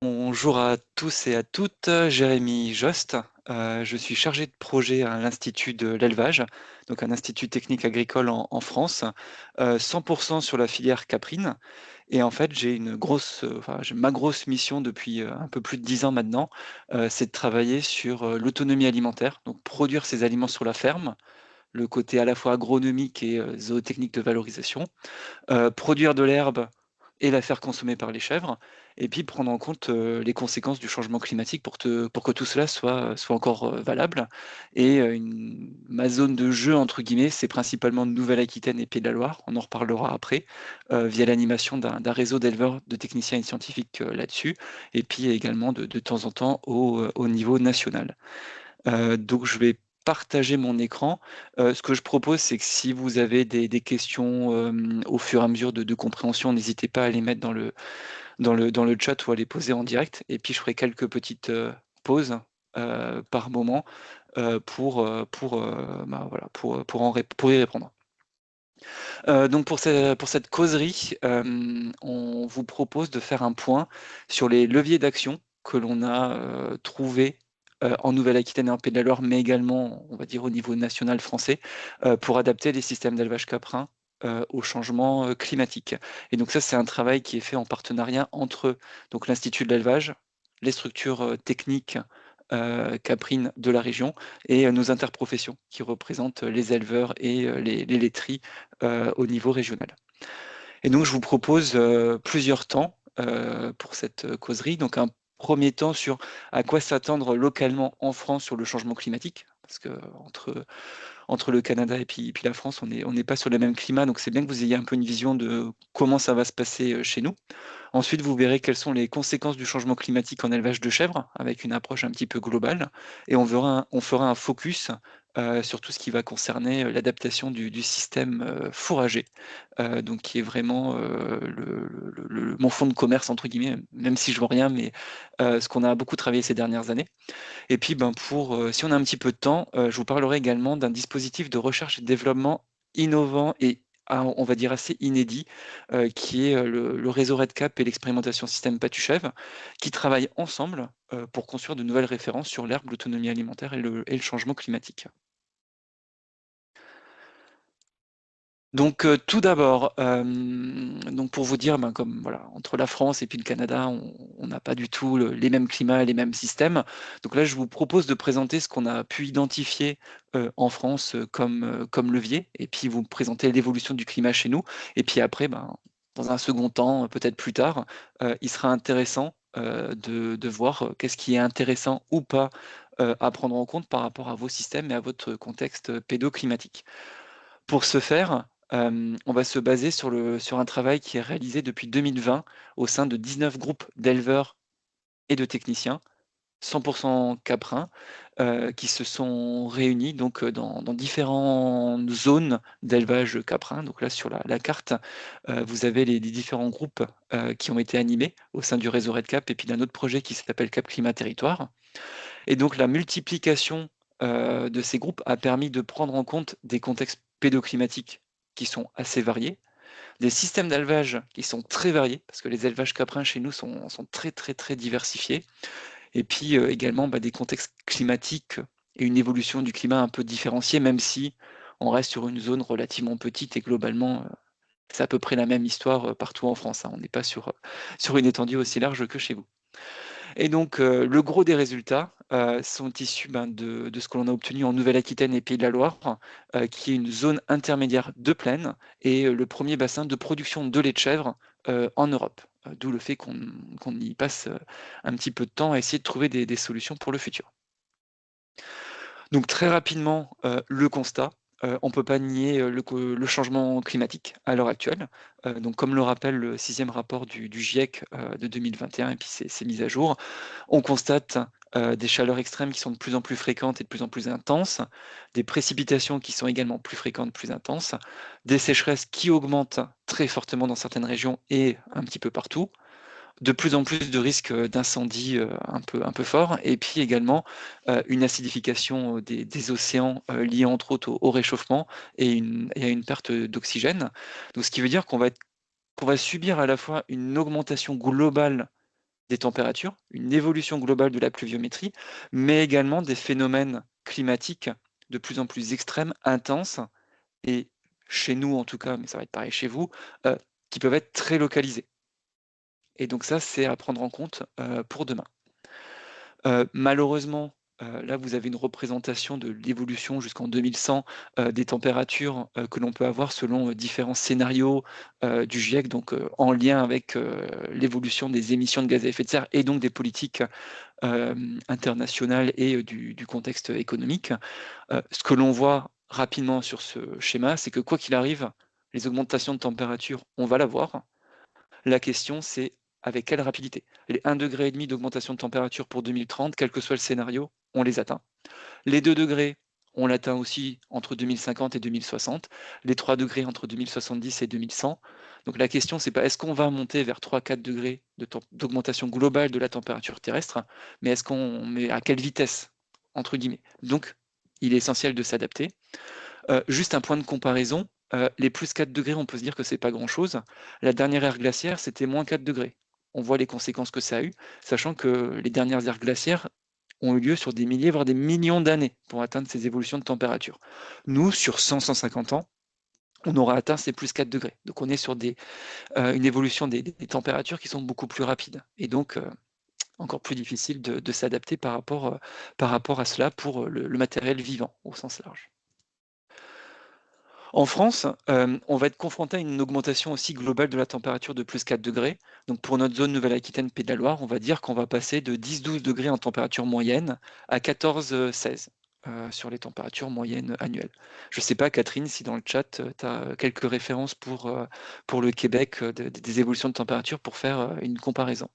Bonjour à tous et à toutes, Jérémy Jost. Je suis chargé de projet à l'Institut de l'élevage, donc un institut technique agricole en France, 100% sur la filière caprine. Et en fait, j'ai ma grosse mission depuis un peu plus de 10 ans maintenant, c'est de travailler sur l'autonomie alimentaire, donc produire ces aliments sur la ferme, le côté à la fois agronomique et zootechnique de valorisation, produire de l'herbe et la faire consommer par les chèvres, et puis prendre en compte les conséquences du changement climatique pour que tout cela soit encore valable. Et ma zone de jeu, entre guillemets, c'est principalement Nouvelle-Aquitaine et Pays de la Loire, on en reparlera après, via l'animation d'un réseau d'éleveurs, de techniciens et scientifiques là-dessus, et puis également de temps en temps au niveau national. Donc je vais partager mon écran. Ce que je propose, c'est que si vous avez des questions au fur et à mesure de compréhension, n'hésitez pas à les mettre dans le chat ou à les poser en direct. Et puis je ferai quelques petites pauses par moment voilà, pour y répondre. Donc pour cette causerie, on vous propose de faire un point sur les leviers d'action que l'on a trouvés en Nouvelle-Aquitaine et en Pays de la Loire, mais également, on va dire, au niveau national français, pour adapter les systèmes d'élevage caprin au changement climatique. Et donc ça, c'est un travail qui est fait en partenariat entre donc l'Institut de l'élevage, les structures techniques caprines de la région et nos interprofessions qui représentent les éleveurs et les laiteries au niveau régional. Et donc, je vous propose plusieurs temps pour cette causerie. Donc, un premier temps sur à quoi s'attendre localement en France sur le changement climatique, parce que entre le Canada et puis la France, on n'est pas sur le même climat, donc c'est bien que vous ayez un peu une vision de comment ça va se passer chez nous. Ensuite, vous verrez quelles sont les conséquences du changement climatique en élevage de chèvres, avec une approche un petit peu globale. Et on fera un focus sur tout ce qui va concerner l'adaptation du système fourrager, donc qui est vraiment mon fonds de commerce, entre guillemets, même si je vois rien, mais ce qu'on a beaucoup travaillé ces dernières années. Et puis, si on a un petit peu de temps, je vous parlerai également d'un dispositif de recherche et développement innovant et on va dire assez inédit, qui est le réseau RedCap et l'expérimentation système Patuchev, qui travaillent ensemble pour construire de nouvelles références sur l'herbe, l'autonomie alimentaire et le changement climatique. Donc, tout d'abord, donc pour vous dire, comme voilà, entre la France et puis le Canada, on n'a pas du tout les mêmes climats et les mêmes systèmes. Donc là, je vous propose de présenter ce qu'on a pu identifier en France comme levier, et puis vous présenter l'évolution du climat chez nous. Et puis après, dans un second temps, peut-être plus tard, il sera intéressant de voir qu'est-ce qui est intéressant ou pas à prendre en compte par rapport à vos systèmes et à votre contexte pédoclimatique. Pour ce faire, on va se baser sur un travail qui est réalisé depuis 2020 au sein de 19 groupes d'éleveurs et de techniciens, 100% caprins, qui se sont réunis donc dans différentes zones d'élevage caprin. Donc là, sur la carte, vous avez les différents groupes qui ont été animés au sein du réseau RedCap et puis d'un autre projet qui s'appelle Cap Climat Territoire. Et donc la multiplication de ces groupes a permis de prendre en compte des contextes pédoclimatiques qui sont assez variés, des systèmes d'élevage qui sont très variés, parce que les élevages caprins chez nous sont très très très diversifiés, et puis également des contextes climatiques et une évolution du climat un peu différenciée, même si on reste sur une zone relativement petite et globalement c'est à peu près la même histoire partout en France, hein. On n'est pas sur une étendue aussi large que chez vous. Et donc, le gros des résultats sont issus de ce que l'on a obtenu en Nouvelle-Aquitaine et Pays de la Loire, qui est une zone intermédiaire de plaine et le premier bassin de production de lait de chèvre en Europe. D'où le fait qu'on y passe un petit peu de temps à essayer de trouver des solutions pour le futur. Donc très rapidement, le constat, on ne peut pas nier le changement climatique à l'heure actuelle. Donc comme le rappelle le 6e rapport du GIEC de 2021 et puis ses mises à jour, on constate des chaleurs extrêmes qui sont de plus en plus fréquentes et de plus en plus intenses, des précipitations qui sont également plus fréquentes, plus intenses, des sécheresses qui augmentent très fortement dans certaines régions et un petit peu partout, de plus en plus de risques d'incendie un peu forts, et puis également une acidification des océans liée entre autres au réchauffement et à une perte d'oxygène. Donc ce qui veut dire qu'on va subir à la fois une augmentation globale des températures, une évolution globale de la pluviométrie, mais également des phénomènes climatiques de plus en plus extrêmes, intenses, et chez nous en tout cas, mais ça va être pareil chez vous, qui peuvent être très localisés. Et donc ça, c'est à prendre en compte pour demain. Malheureusement, là, vous avez une représentation de l'évolution jusqu'en 2100 des températures que l'on peut avoir selon différents scénarios du GIEC, donc en lien avec l'évolution des émissions de gaz à effet de serre et donc des politiques internationales et du contexte économique. Ce que l'on voit rapidement sur ce schéma, c'est que quoi qu'il arrive, les augmentations de température, on va l'avoir. La question, c'est avec quelle rapidité? Les 1,5 degré d'augmentation de température pour 2030, quel que soit le scénario, on les atteint. Les 2 degrés, on l'atteint aussi entre 2050 et 2060. Les 3 degrés entre 2070 et 2100. Donc la question, c'est pas est-ce qu'on va monter vers 3-4 degrés d'augmentation globale de la température terrestre, mais est-ce qu'on met à quelle vitesse, entre guillemets. Donc, il est essentiel de s'adapter. Juste un point de comparaison, les plus 4 degrés, on peut se dire que c'est pas grand-chose. La dernière ère glaciaire, c'était moins 4 degrés. On voit les conséquences que ça a eu, sachant que les dernières ères glaciaires ont eu lieu sur des milliers, voire des millions d'années pour atteindre ces évolutions de température. Nous, sur 100-150 ans, on aura atteint ces plus 4 degrés. Donc on est sur une évolution des températures qui sont beaucoup plus rapides. Et donc, encore plus difficile de s'adapter par rapport à cela pour le matériel vivant au sens large. En France, on va être confronté à une augmentation aussi globale de la température de plus 4 degrés. Donc pour notre zone Nouvelle-Aquitaine, Pays de la Loire, on va dire qu'on va passer de 10-12 degrés en température moyenne à 14-16 sur les températures moyennes annuelles. Je ne sais pas, Catherine, si dans le chat, tu as quelques références pour le Québec des évolutions de température pour faire une comparaison.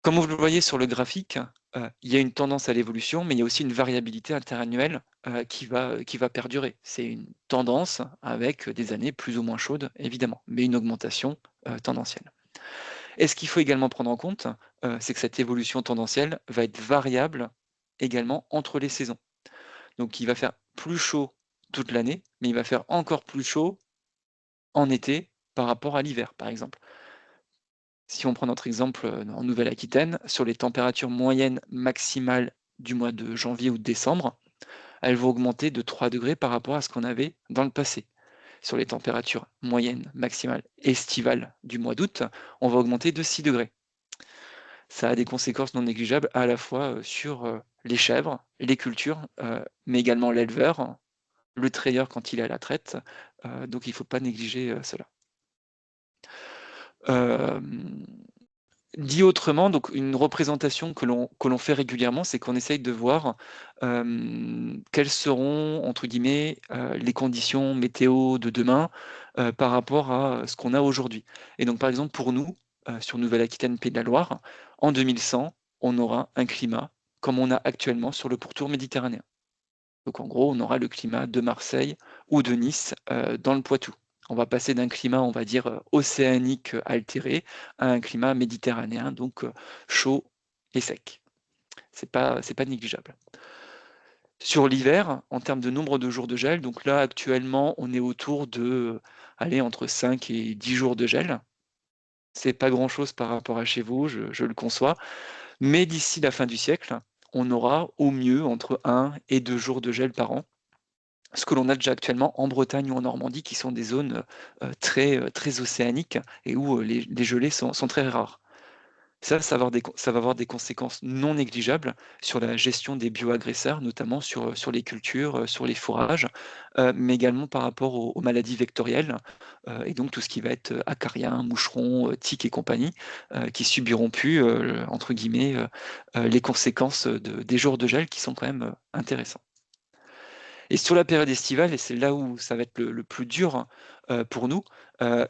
Comme vous le voyez sur le graphique, il y a une tendance à l'évolution, mais il y a aussi une variabilité interannuelle qui va perdurer. C'est une tendance avec des années plus ou moins chaudes, évidemment, mais une augmentation tendancielle. Et ce qu'il faut également prendre en compte, c'est que cette évolution tendancielle va être variable également entre les saisons. Donc il va faire plus chaud toute l'année, mais il va faire encore plus chaud en été par rapport à l'hiver, par exemple. Si on prend notre exemple en Nouvelle-Aquitaine, sur les températures moyennes maximales du mois de janvier ou de décembre, elles vont augmenter de 3 degrés par rapport à ce qu'on avait dans le passé. Sur les températures moyennes maximales estivales du mois d'août, on va augmenter de 6 degrés. Ça a des conséquences non négligeables à la fois sur les chèvres, les cultures, mais également l'éleveur, le trayeur quand il est à la traite. Donc il ne faut pas négliger cela. Dit autrement, donc une représentation que l'on fait régulièrement, c'est qu'on essaye de voir quelles seront, entre guillemets, les conditions météo de demain par rapport à ce qu'on a aujourd'hui. Et donc, par exemple, pour nous, sur Nouvelle-Aquitaine, Pays de la Loire, en 2100, on aura un climat comme on a actuellement sur le pourtour méditerranéen. Donc, en gros, on aura le climat de Marseille ou de Nice dans le Poitou. On va passer d'un climat, on va dire, océanique altéré à un climat méditerranéen, donc chaud et sec. C'est pas négligeable. Sur l'hiver, en termes de nombre de jours de gel, donc là, actuellement, on est autour de, allez, entre 5 et 10 jours de gel. C'est pas grand-chose par rapport à chez vous, je le conçois. Mais d'ici la fin du siècle, on aura au mieux entre 1 et 2 jours de gel par an, ce que l'on a déjà actuellement en Bretagne ou en Normandie, qui sont des zones très océaniques et où les gelées sont très rares. Ça va avoir des conséquences non négligeables sur la gestion des bioagresseurs, notamment sur les cultures, sur les fourrages, mais également par rapport aux maladies vectorielles, et donc tout ce qui va être acariens, moucherons, tiques et compagnie, qui subiront plus, entre guillemets, les conséquences des jours de gel qui sont quand même intéressants. Et sur la période estivale, et c'est là où ça va être le plus dur pour nous,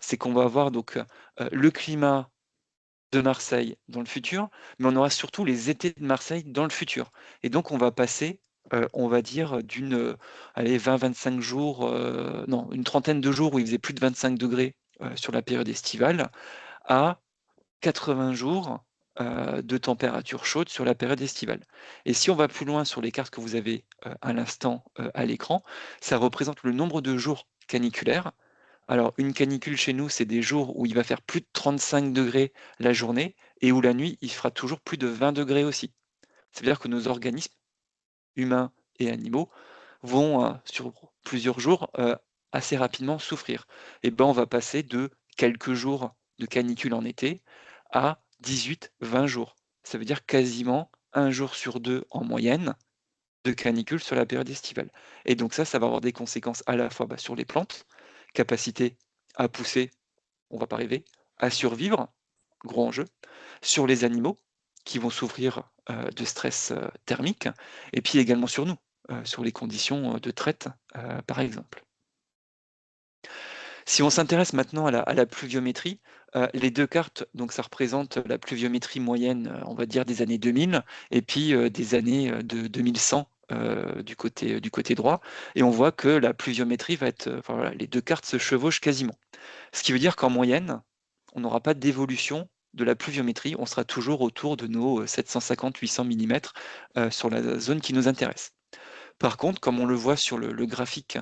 c'est qu'on va avoir donc le climat de Marseille dans le futur, mais on aura surtout les étés de Marseille dans le futur. Et donc on va passer, on va dire, d'une 20-25 jours, non, une trentaine de jours où il faisait plus de 25 degrés sur la période estivale, à 80 jours de température chaude sur la période estivale. Et si on va plus loin sur les cartes que vous avez à l'instant à l'écran, ça représente le nombre de jours caniculaires Alors, une canicule chez nous, c'est des jours où il va faire plus de 35 degrés la journée et où la nuit, il fera toujours plus de 20 degrés aussi. Ça veut dire que nos organismes, humains et animaux, vont, sur plusieurs jours, assez rapidement souffrir. Et ben, on va passer de quelques jours de canicule en été à 18-20 jours. Ça veut dire quasiment un jour sur 2 en moyenne de canicule sur la période estivale. Et donc ça va avoir des conséquences à la fois, bah, sur les plantes, capacité à pousser, on va pas rêver, à survivre, gros enjeu, sur les animaux qui vont souffrir, de stress, thermique et puis également sur nous, sur les conditions, de traite, par exemple. Si on s'intéresse maintenant à la pluviométrie, les 2 cartes, donc ça représente la pluviométrie moyenne, on va dire des années 2000 et puis, des années, de 2100, du côté droit et on voit que la pluviométrie va être, enfin voilà, les 2 cartes se chevauchent quasiment. Ce qui veut dire qu'en moyenne, on n'aura pas d'évolution de la pluviométrie, on sera toujours autour de nos, 750-800 millimètres, sur la zone qui nous intéresse. Par contre, comme on le voit sur le graphique,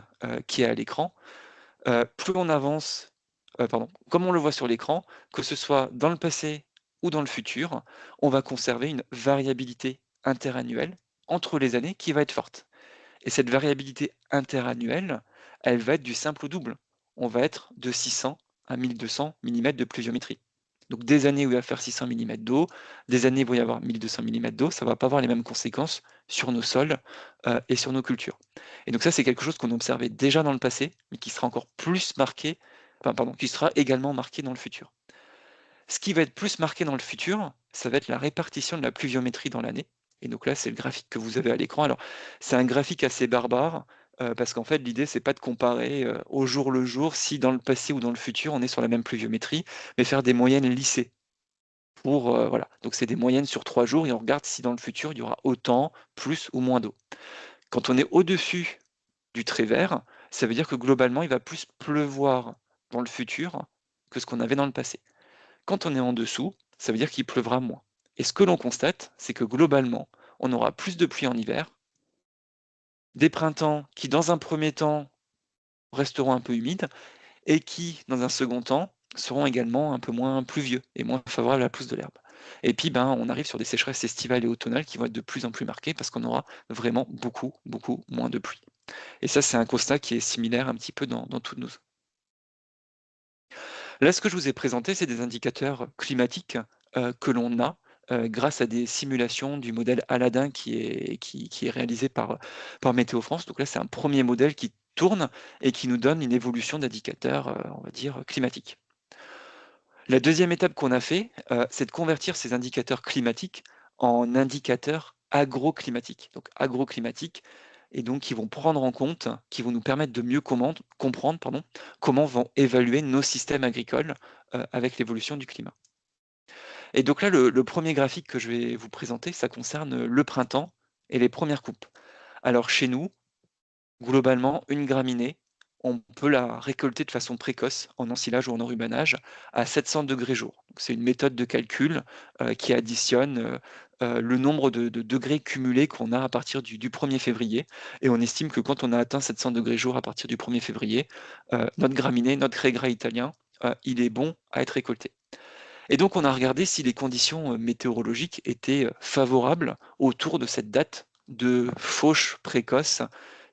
qui est à l'écran, plus on avance, pardon, comme on le voit sur l'écran, que ce soit dans le passé ou dans le futur, on va conserver une variabilité interannuelle entre les années qui va être forte. Et cette variabilité interannuelle, elle va être du simple au double. On va être de 600 à 1200 millimètres de pluviométrie. Donc des années où il va faire 600 millimètres d'eau, des années où il va y avoir 1200 millimètres d'eau, ça ne va pas avoir les mêmes conséquences sur nos sols et sur nos cultures. Et donc ça, c'est quelque chose qu'on observait déjà dans le passé, mais qui sera encore plus marqué, enfin pardon, qui sera également marqué dans le futur. Ce qui va être plus marqué dans le futur, ça va être la répartition de la pluviométrie dans l'année. Et donc là, c'est le graphique que vous avez à l'écran. Alors, c'est un graphique assez barbare, parce qu'en fait, l'idée, c'est pas de comparer, au jour le jour, si dans le passé ou dans le futur, on est sur la même pluviométrie, mais faire des moyennes lissées pour, voilà. Donc c'est des moyennes sur 3 jours et on regarde si dans le futur, il y aura autant, plus ou moins d'eau. Quand on est au-dessus du trait vert, ça veut dire que globalement, il va plus pleuvoir dans le futur que ce qu'on avait dans le passé. Quand on est en dessous, ça veut dire qu'il pleuvra moins. Et ce que l'on constate, c'est que globalement, on aura plus de pluie en hiver, des printemps qui, dans un premier temps, resteront un peu humides et qui, dans un second temps, seront également un peu moins pluvieux et moins favorables à la pousse de l'herbe. Et puis, ben, on arrive sur des sécheresses estivales et automnales qui vont être de plus en plus marquées parce qu'on aura vraiment beaucoup, beaucoup moins de pluie. Et ça, c'est un constat qui est similaire un petit peu dans toutes nos zones. Là, ce que je vous ai présenté, c'est des indicateurs climatiques, que l'on a, grâce à des simulations du modèle Aladdin qui est réalisé par Météo France. Donc là, c'est un premier modèle qui tourne et qui nous donne une évolution d'indicateurs, on va dire, climatiques. La deuxième étape qu'on a fait, c'est de convertir ces indicateurs climatiques en indicateurs agroclimatiques. Donc agroclimatiques et donc qui vont prendre en compte, qui vont nous permettre de mieux comprendre, pardon, comment vont évaluer nos systèmes agricoles, avec l'évolution du climat. Et donc là, le 1er graphique que je vais vous présenter, ça concerne le printemps et les premières coupes. Alors chez nous, globalement, une graminée, on peut la récolter de façon précoce en ensilage ou en enrubanage à 700 degrés jour. Donc c'est une méthode de calcul, qui additionne, le nombre de degrés cumulés qu'on a à partir du 1er février et on estime que quand on a atteint 700 degrés jour à partir du 1er février, notre graminé, notre raigra italien, il est bon à être récolté. Et donc on a regardé si les conditions, météorologiques étaient, favorables autour de cette date de fauche précoce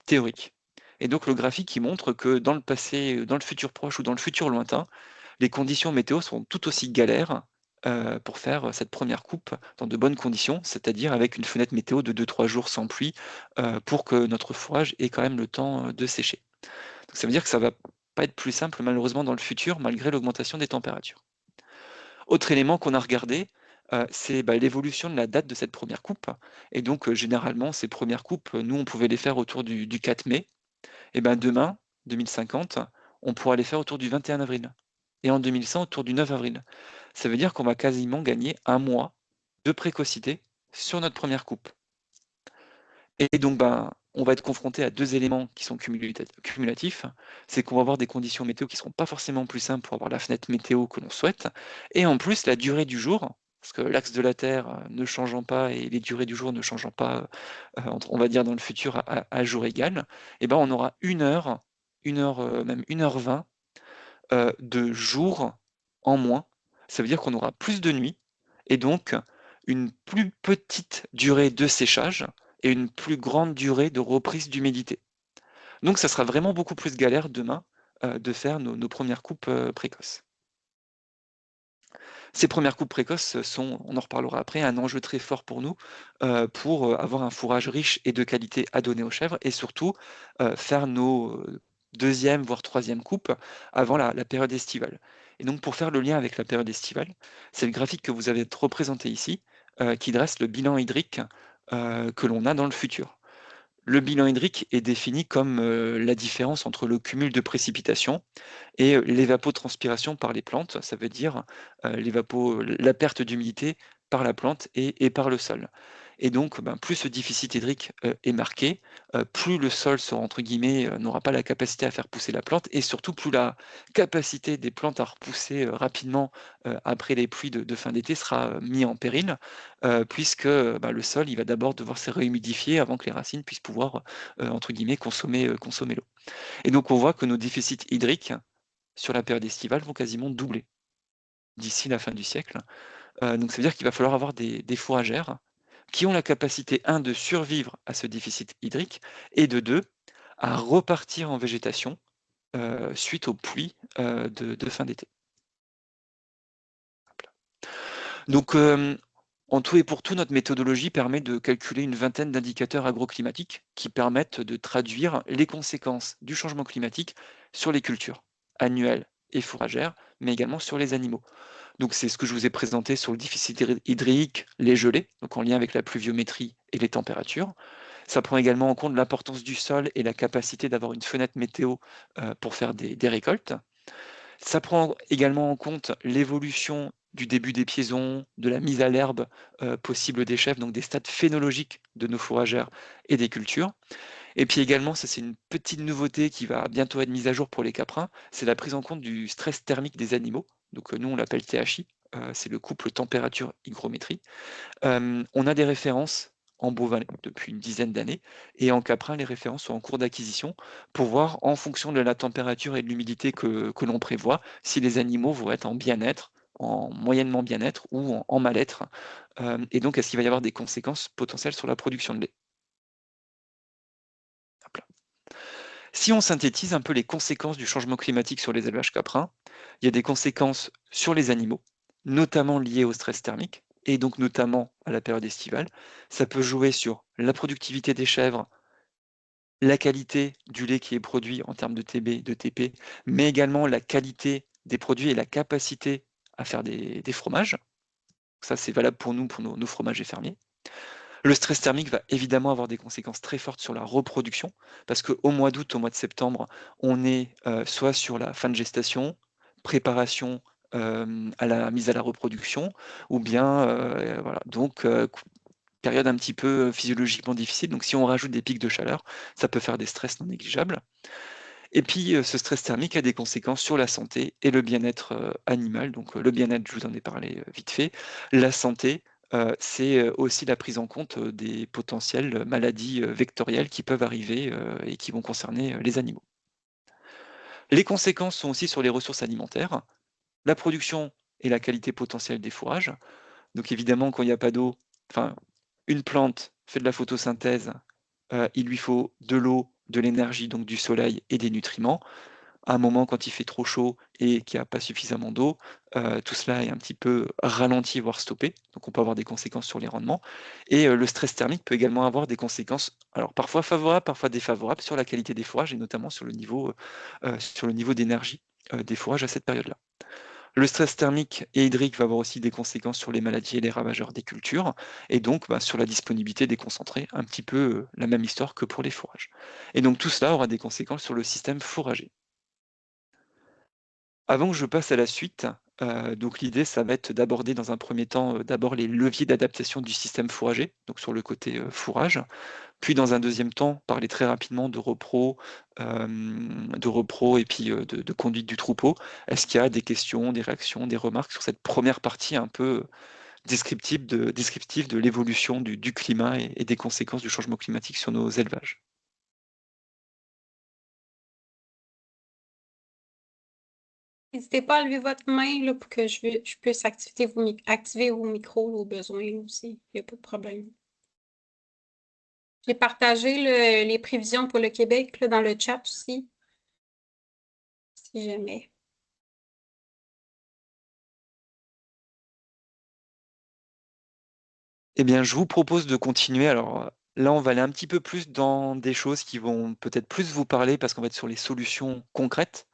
théorique. Et donc le graphique, il montre que dans le passé, dans le futur proche ou dans le futur lointain, les conditions météo sont tout aussi galères, pour faire, cette première coupe dans de bonnes conditions, c'est-à-dire avec une fenêtre météo de 2-3 jours sans pluie, pour que notre fourrage ait quand même le temps, de sécher. Donc ça veut dire que ça va pas être plus simple malheureusement dans le futur malgré l'augmentation des températures. Autre élément qu'on a regardé, c'est, bah, l'évolution de la date de cette première coupe et donc, généralement ces premières coupes, nous on pouvait les faire autour du 4 mai et ben demain, 2050, on pourra les faire autour du 21 avril et en 2100 autour du 9 avril. Ça veut dire qu'on va quasiment gagner un mois de précocité sur notre première coupe. Et donc, ben, on va être confronté à 2 éléments qui sont cumulatifs. C'est qu'on va avoir des conditions météo qui ne seront pas forcément plus simples pour avoir la fenêtre météo que l'on souhaite et en plus la durée du jour, parce que l'axe de la Terre, ne changeant pas et les durées du jour ne changeant pas, entre on va dire dans le futur à jour égal et ben, on aura 1 heure, 1 heure, même 1 heure 20 de jours en moins. Ça veut dire qu'on aura plus de nuits et donc une plus petite durée de séchage et une plus grande durée de reprise d'humidité. Donc ça sera vraiment beaucoup plus galère demain de faire nos premières coupes précoces. Ces premières coupes précoces sont, on en reparlera après, un enjeu très fort pour nous, pour, avoir un fourrage riche et de qualité à donner aux chèvres et surtout, faire nos, 2e voire 3e coupes avant la période estivale. Et donc pour faire le lien avec la période estivale, c'est le graphique que vous avez représenté ici, qui dresse le bilan hydrique, que l'on a dans le futur. Le bilan hydrique est défini comme, la différence entre le cumul de précipitations et l'évapotranspiration par les plantes. Ça veut dire, la perte d'humidité par la plante et par le sol. Et donc, ben, plus ce déficit hydrique, est marqué, plus le sol sera entre guillemets, n'aura pas la capacité à faire pousser la plante et surtout plus la capacité des plantes à repousser, rapidement, après les pluies de fin d'été sera, mis en péril, puisque, bah, le sol, il va d'abord devoir se réhumidifier avant que les racines puissent pouvoir, entre guillemets «consommer l'eau». Et donc on voit que nos déficits hydriques sur la période estivale vont quasiment doubler d'ici la fin du siècle. Donc ça veut dire qu'il va falloir avoir des fourragères qui ont la capacité, un, de survivre à ce déficit hydrique et de 2, à repartir en végétation, suite aux pluies, de fin d'été. Donc, en tout et pour tout, notre méthodologie permet de calculer une vingtaine d'indicateurs agroclimatiques qui permettent de traduire les conséquences du changement climatique sur les cultures annuelles et fourragères, mais également sur les animaux. Donc c'est ce que je vous ai présenté sur le déficit hydrique, les gelées, donc en lien avec la pluviométrie et les températures. Ça prend également en compte l'importance du sol et la capacité d'avoir une fenêtre météo pour faire des récoltes. Ça prend également en compte l'évolution du début des piaisons, de la mise à l'herbe possible des chèvres, donc des stades phénologiques de nos fourragères et des cultures. Et puis également, ça c'est une petite nouveauté qui va bientôt être mise à jour pour les caprins, c'est la prise en compte du stress thermique des animaux. Donc nous on l'appelle THI, c'est le couple température-hygrométrie. On a des références en bovin depuis une dizaine d'années et en caprin, les références sont en cours d'acquisition pour voir, en fonction de la température et de l'humidité que l'on prévoit, si les animaux vont être en bien-être, en moyennement bien-être ou en mal-être. Et donc, est-ce qu'il va y avoir des conséquences potentielles sur la production de lait? Hop là. Si on synthétise un peu les conséquences du changement climatique sur les élevages caprins, il y a des conséquences sur les animaux, notamment liées au stress thermique, et donc notamment à la période estivale. Ça peut jouer sur la productivité des chèvres, la qualité du lait qui est produit en termes de TB, de TP, mais également la qualité des produits et la capacité à faire des fromages. Ça, c'est valable pour nous, pour nos fromagers fermiers. Le stress thermique va évidemment avoir des conséquences très fortes sur la reproduction, parce qu'au mois d'août, au mois de septembre, on est soit sur la fin de gestation, préparation à la mise à la reproduction, ou bien voilà. Donc période un petit peu physiologiquement difficile. Donc si on rajoute des pics de chaleur, ça peut faire des stress non négligeables. Et puis ce stress thermique a des conséquences sur la santé et le bien-être animal. Donc le bien-être, je vous en ai parlé vite fait. La santé, c'est aussi la prise en compte des potentielles maladies vectorielles qui peuvent arriver et qui vont concerner les animaux. Les conséquences sont aussi sur les ressources alimentaires, la production et la qualité potentielle des fourrages. Donc évidemment, quand il n'y a pas d'eau, enfin, une plante fait de la photosynthèse, il lui faut de l'eau, de l'énergie, donc du soleil et des nutriments. À un moment, quand il fait trop chaud et qu'il n'y a pas suffisamment d'eau, tout cela est un petit peu ralenti, voire stoppé, donc on peut avoir des conséquences sur les rendements. Et le stress thermique peut également avoir des conséquences, alors parfois favorables, parfois défavorables, sur la qualité des fourrages et notamment sur le niveau d'énergie des fourrages à cette période-là. Le stress thermique et hydrique va avoir aussi des conséquences sur les maladies et les ravageurs des cultures, et donc bah, sur la disponibilité des concentrés, un petit peu la même histoire que pour les fourrages. Et donc tout cela aura des conséquences sur le système fourrager. Avant que je passe à la suite, donc l'idée, ça va être d'aborder dans un premier temps, d'abord les leviers d'adaptation du système fourrager, donc sur le côté, fourrage. Puis dans un deuxième temps, parler très rapidement de repro et puis, de conduite du troupeau. Est-ce qu'il y a des questions, des réactions, des remarques sur cette première partie un peu descriptive de l'évolution du climat et des conséquences du changement climatique sur nos élevages? N'hésitez pas à lever votre main là, pour que je puisse activer vos micros là, au besoin là, aussi. Il n'y a pas de problème. J'ai partagé les prévisions pour le Québec là, dans le chat aussi, si jamais. Eh bien, je vous propose de continuer. Alors là, on va aller un petit peu plus dans des choses qui vont peut-être plus vous parler parce qu'on va être sur les solutions concrètes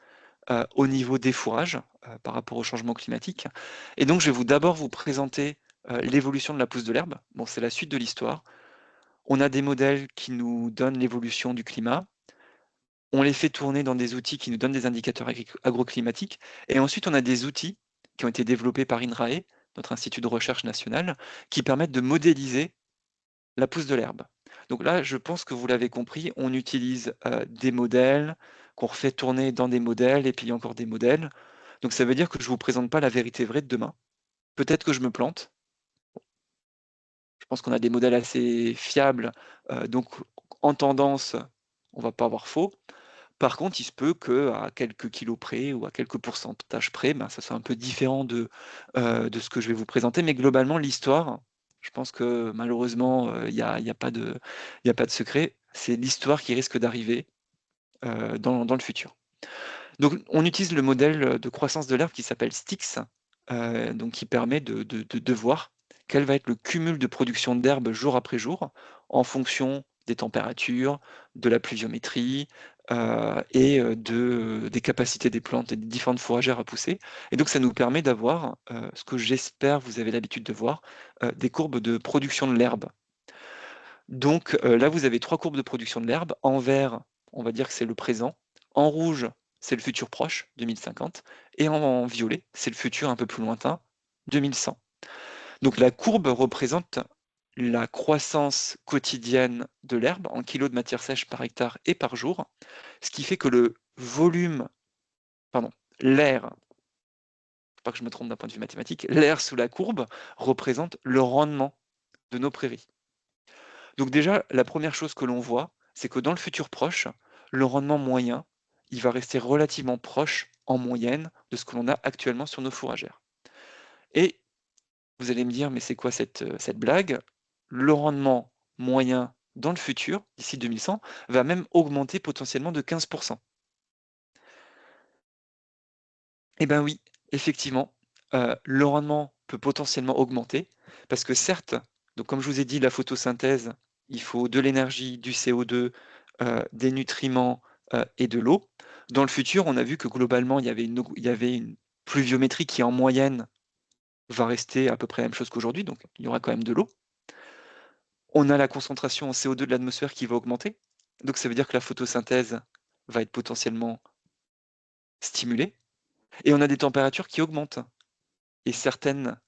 au niveau des fourrages par rapport au changement climatique. Et donc, je vais d'abord vous présenter l'évolution de la pousse de l'herbe. Bon, c'est la suite de l'histoire. On a des modèles qui nous donnent l'évolution du climat. On les fait tourner dans des outils qui nous donnent des indicateurs agroclimatiques. Et ensuite, on a des outils qui ont été développés par INRAE, notre institut de recherche national, qui permettent de modéliser la pousse de l'herbe. Donc là, je pense que vous l'avez compris, on utilise des modèles qu'on refait tourner dans des modèles et puis encore des modèles. Donc ça veut dire que je ne vous présente pas la vérité vraie de demain. Peut-être que je me plante. Je pense qu'on a des modèles assez fiables. Donc en tendance, on ne va pas avoir faux. Par contre, il se peut qu'à quelques kilos près ou à quelques pourcentages près, ben, ça soit un peu différent de ce que je vais vous présenter. Mais globalement, l'histoire, je pense que malheureusement, il y a pas de secret. C'est l'histoire qui risque d'arriver dans le futur. Donc, on utilise le modèle de croissance de l'herbe qui s'appelle STIX, donc qui permet de voir quel va être le cumul de production d'herbe jour après jour en fonction des températures, de la pluviométrie et des capacités des plantes et des différentes fourragères à pousser. Et donc, ça nous permet d'avoir ce que j'espère vous avez l'habitude de voir, des courbes de production de l'herbe. Donc là, vous avez trois courbes de production de l'herbe. En vert, on va dire que c'est le présent. En rouge, c'est le futur proche, 2050. Et en violet, c'est le futur un peu plus lointain, 2100. Donc la courbe représente la croissance quotidienne de l'herbe en kilos de matière sèche par hectare et par jour, ce qui fait que le volume, pardon, l'air, pas que je me trompe d'un point de vue mathématique, l'air sous la courbe représente le rendement de nos prairies. Donc déjà, la première chose que l'on voit, c'est que dans le futur proche, le rendement moyen, il va rester relativement proche en moyenne de ce que l'on a actuellement sur nos fourragères. Et vous allez me dire, mais c'est quoi cette blague? Le rendement moyen dans le futur, d'ici 2100, va même augmenter potentiellement de 15%. Eh bien oui, effectivement, le rendement peut potentiellement augmenter parce que certes, donc comme je vous ai dit, la photosynthèse, il faut de l'énergie, du CO2, des nutriments et de l'eau. Dans le futur, on a vu que globalement, il y avait une pluviométrie qui en moyenne va rester à peu près la même chose qu'aujourd'hui, donc il y aura quand même de l'eau. On a la concentration en CO2 de l'atmosphère qui va augmenter, donc ça veut dire que la photosynthèse va être potentiellement stimulée, et on a des températures qui augmentent. Et certaines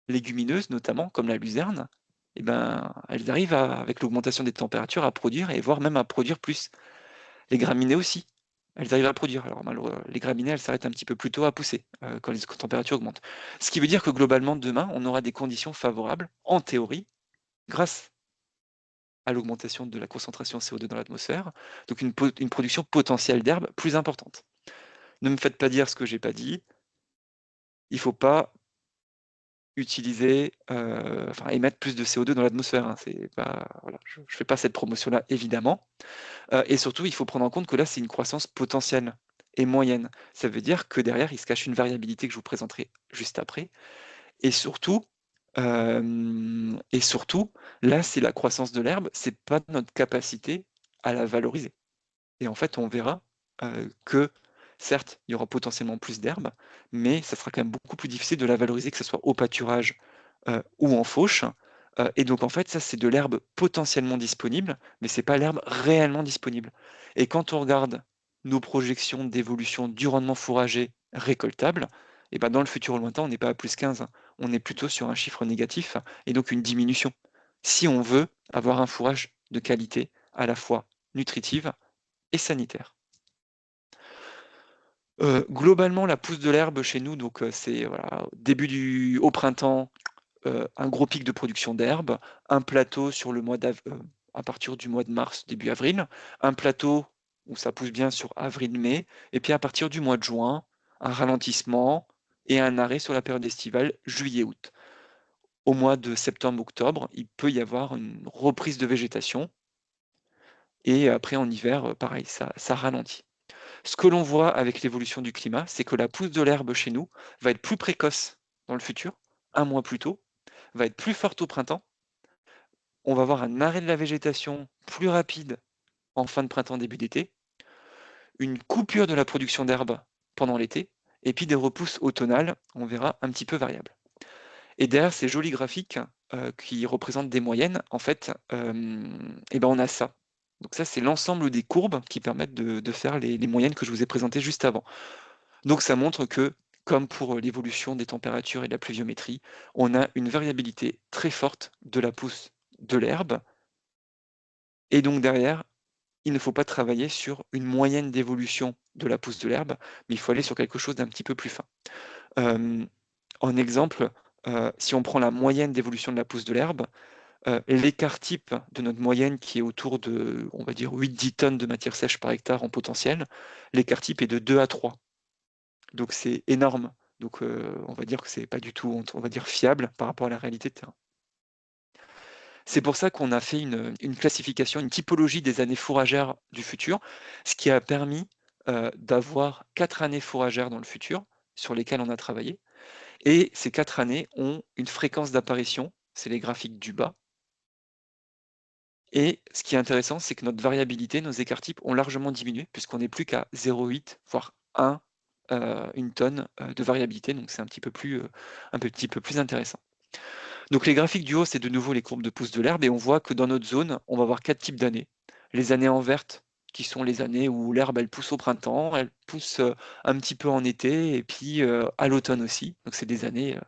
légumineuses, notamment, comme la luzerne, eh ben, elles arrivent avec l'augmentation des températures à produire, et voire même à produire plus. Les graminées aussi, elles arrivent à produire. Alors malheureusement, les graminées, elles s'arrêtent un petit peu plus tôt à pousser quand les températures augmentent. Ce qui veut dire que globalement, demain, on aura des conditions favorables, en théorie, grâce à l'augmentation de la concentration CO2 dans l'atmosphère, donc une production potentielle d'herbe plus importante. Ne me faites pas dire ce que j'ai pas dit. Il ne faut pas émettre plus de CO2 dans l'atmosphère, hein. C'est pas, voilà, je ne fais pas cette promotion-là, évidemment. Et surtout, il faut prendre en compte que là, c'est une croissance potentielle et moyenne. Ça veut dire que derrière, il se cache une variabilité que je vous présenterai juste après. Et surtout, là, c'est la croissance de l'herbe, c'est pas notre capacité à la valoriser. Et en fait, on verra que certes, il y aura potentiellement plus d'herbe, mais ça sera quand même beaucoup plus difficile de la valoriser, que ce soit au pâturage ou en fauche. Et donc, en fait, ça, c'est de l'herbe potentiellement disponible, mais c'est pas l'herbe réellement disponible. Et quand on regarde nos projections d'évolution du rendement fourrager récoltable, et ben dans le futur lointain, on n'est pas à plus 15, on est plutôt sur un chiffre négatif et donc une diminution. Si on veut avoir un fourrage de qualité à la fois nutritive et sanitaire. Globalement, la pousse de l'herbe chez nous, donc c'est voilà, au printemps, un gros pic de production d'herbe, un plateau à partir du mois de mars, début avril, un plateau où ça pousse bien sur avril-mai, et puis à partir du mois de juin, un ralentissement et un arrêt sur la période estivale, juillet-août. Au mois de septembre-octobre, il peut y avoir une reprise de végétation et après en hiver, pareil, ça ralentit. Ce que l'on voit avec l'évolution du climat, c'est que la pousse de l'herbe chez nous va être plus précoce dans le futur, un mois plus tôt, va être plus forte au printemps. On va avoir un arrêt de la végétation plus rapide en fin de printemps, début d'été, une coupure de la production d'herbe pendant l'été, et puis des repousses automnales, on verra, un petit peu variables. Et derrière ces jolis graphiques qui représentent des moyennes, en fait, et ben on a ça. Donc ça, c'est l'ensemble des courbes qui permettent de faire les moyennes que je vous ai présentées juste avant. Donc ça montre que, comme pour l'évolution des températures et de la pluviométrie, on a une variabilité très forte de la pousse de l'herbe. Et donc derrière, il ne faut pas travailler sur une moyenne d'évolution de la pousse de l'herbe, mais il faut aller sur quelque chose d'un petit peu plus fin. En exemple, si on prend la moyenne d'évolution de la pousse de l'herbe, l'écart type de notre moyenne qui est autour de, on va dire, 8-10 tonnes de matière sèche par hectare en potentiel, l'écart type est de 2 à 3. Donc c'est énorme. Donc on va dire que c'est pas du tout, on va dire, fiable par rapport à la réalité de terrain. C'est pour ça qu'on a fait une classification, une typologie des années fourragères du futur, ce qui a permis d'avoir 4 années fourragères dans le futur, sur lesquelles on a travaillé. Et ces 4 années ont une fréquence d'apparition, c'est les graphiques du bas. Et ce qui est intéressant, c'est que notre variabilité, nos écarts types ont largement diminué, puisqu'on n'est plus qu'à 0,8, voire 1, une tonne de variabilité, donc c'est un petit peu plus intéressant. Donc les graphiques du haut, c'est de nouveau les courbes de pousse de l'herbe, et on voit que dans notre zone, on va avoir 4 types d'années. Les années en verte, qui sont les années où l'herbe, elle pousse au printemps, elle pousse un petit peu en été, et puis à l'automne aussi. Donc c'est des années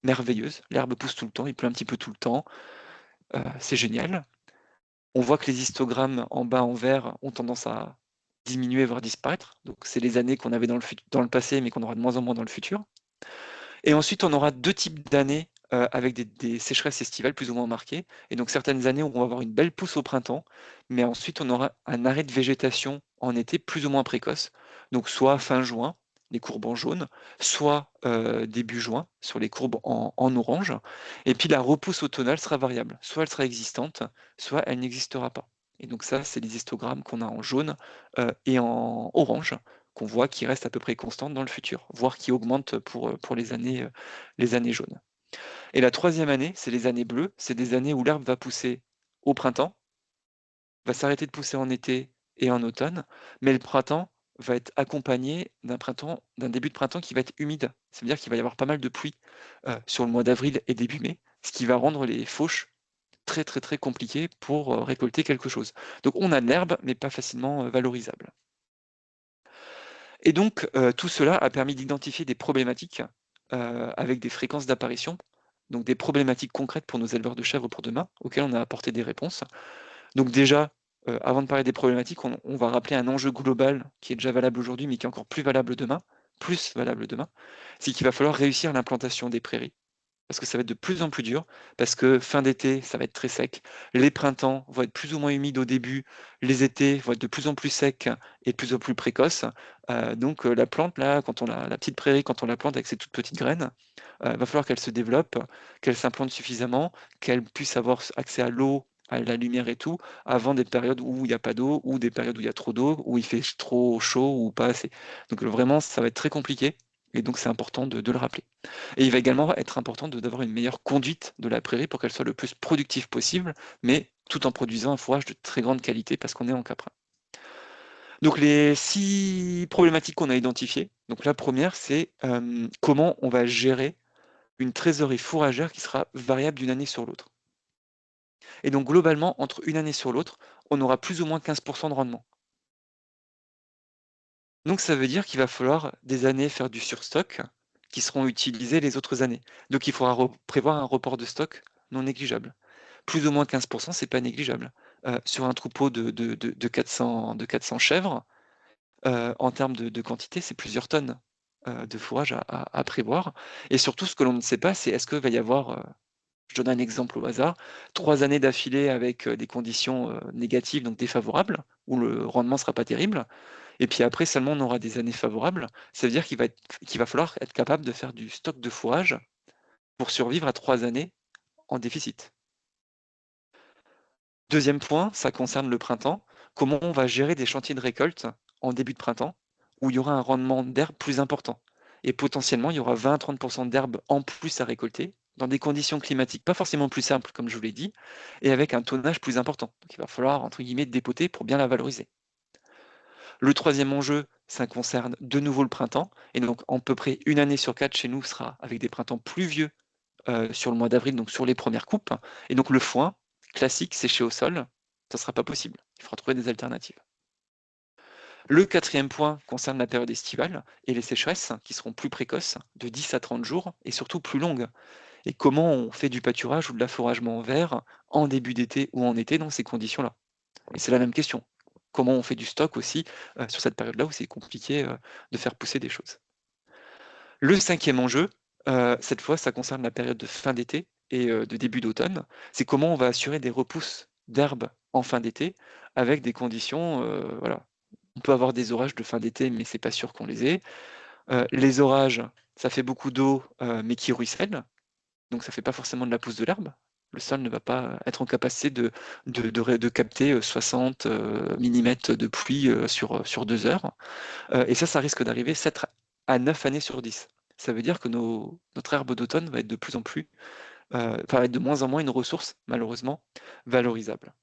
merveilleuses. L'herbe pousse tout le temps, il pleut un petit peu tout le temps. C'est génial. On voit que les histogrammes en bas en vert ont tendance à diminuer, voire disparaître. Donc c'est les années qu'on avait dans le passé, mais qu'on aura de moins en moins dans le futur. Et ensuite, on aura 2 types d'années avec des sécheresses estivales plus ou moins marquées. Et donc certaines années où on va avoir une belle pousse au printemps, mais ensuite on aura un arrêt de végétation en été plus ou moins précoce. Donc soit fin juin, les courbes en jaune, soit début juin sur les courbes en orange. Et puis la repousse automnale sera variable. Soit elle sera existante, soit elle n'existera pas. Et donc ça, c'est les histogrammes qu'on a en jaune et en orange qu'on voit qui reste à peu près constante dans le futur, voire qui augmente pour les années jaunes. Et la troisième année, c'est les années bleues, c'est des années où l'herbe va pousser au printemps, va s'arrêter de pousser en été et en automne, mais le printemps va être accompagné d'un début de printemps qui va être humide. Ça veut dire qu'il va y avoir pas mal de pluie sur le mois d'avril et début mai, ce qui va rendre les fauches très très très compliquées pour récolter quelque chose. Donc on a de l'herbe, mais pas facilement valorisable. Et donc, tout cela a permis d'identifier des problématiques avec des fréquences d'apparition, donc des problématiques concrètes pour nos éleveurs de chèvres pour demain, auxquelles on a apporté des réponses. Donc déjà, avant de parler des problématiques, on va rappeler un enjeu global qui est déjà valable aujourd'hui, mais qui est encore plus valable demain, c'est qu'il va falloir réussir l'implantation des prairies parce que ça va être de plus en plus dur, parce que fin d'été, ça va être très sec. Les printemps vont être plus ou moins humides au début, les étés vont être de plus en plus secs et de plus en plus précoces. Donc la plante, là, la petite prairie, quand on la plante avec ses toutes petites graines, il va falloir qu'elle se développe, qu'elle s'implante suffisamment, qu'elle puisse avoir accès à l'eau, à la lumière et tout, avant des périodes où il n'y a pas d'eau, ou des périodes où il y a trop d'eau, où il fait trop chaud ou pas assez. Donc vraiment, ça va être très compliqué, et donc c'est important de le rappeler. Et il va également être important d'avoir une meilleure conduite de la prairie pour qu'elle soit le plus productive possible, mais tout en produisant un fourrage de très grande qualité parce qu'on est en caprin. Donc les 6 problématiques qu'on a identifiées, donc la première c'est comment on va gérer une trésorerie fourragère qui sera variable d'une année sur l'autre. Et donc globalement, entre une année sur l'autre, on aura plus ou moins 15% de rendement. Donc ça veut dire qu'il va falloir des années faire du surstock qui seront utilisées les autres années. Donc il faudra prévoir un report de stock non négligeable. Plus ou moins 15%, c'est pas négligeable. Sur un troupeau de 400 chèvres, en termes de quantité, c'est plusieurs tonnes de fourrage à prévoir. Et surtout, ce que l'on ne sait pas, c'est est-ce qu'il va y avoir, je donne un exemple au hasard, 3 années d'affilée avec des conditions négatives, donc défavorables, où le rendement ne sera pas terrible. Et puis après, seulement on aura des années favorables. Ça veut dire qu'il va falloir être capable de faire du stock de fourrage pour survivre à 3 années en déficit. Deuxième point, ça concerne le printemps. Comment on va gérer des chantiers de récolte en début de printemps où il y aura un rendement d'herbe plus important. Et potentiellement, il y aura 20 à 30% d'herbe en plus à récolter dans des conditions climatiques pas forcément plus simples, comme je vous l'ai dit, et avec un tonnage plus important. Donc il va falloir, entre guillemets, dépoter pour bien la valoriser. Le troisième enjeu, ça concerne de nouveau le printemps. Et donc, à peu près 1 année sur 4 chez nous sera avec des printemps pluvieux sur le mois d'avril, donc sur les premières coupes. Et donc, le foin classique séché au sol, ça ne sera pas possible. Il faudra trouver des alternatives. Le quatrième point concerne la période estivale et les sécheresses qui seront plus précoces, de 10 à 30 jours, et surtout plus longues. Et comment on fait du pâturage ou de l'affouragement vert en début d'été ou en été dans ces conditions-là? Et c'est la même question. Comment on fait du stock aussi sur cette période-là où c'est compliqué de faire pousser des choses. Le cinquième enjeu, cette fois, ça concerne la période de fin d'été et de début d'automne. C'est comment on va assurer des repousses d'herbes en fin d'été avec des conditions, voilà. On peut avoir des orages de fin d'été, mais c'est pas sûr qu'on les ait. Les orages, ça fait beaucoup d'eau, mais qui ruisselle, donc ça fait pas forcément de la pousse de l'herbe. Le sol ne va pas être en capacité de capter 60 millimètres de pluie sur 2 heures. Et ça risque d'arriver 7 à 9 années sur 10. Ça veut dire que notre herbe d'automne va être de plus en plus, va être de moins en moins une ressource, malheureusement, valorisable.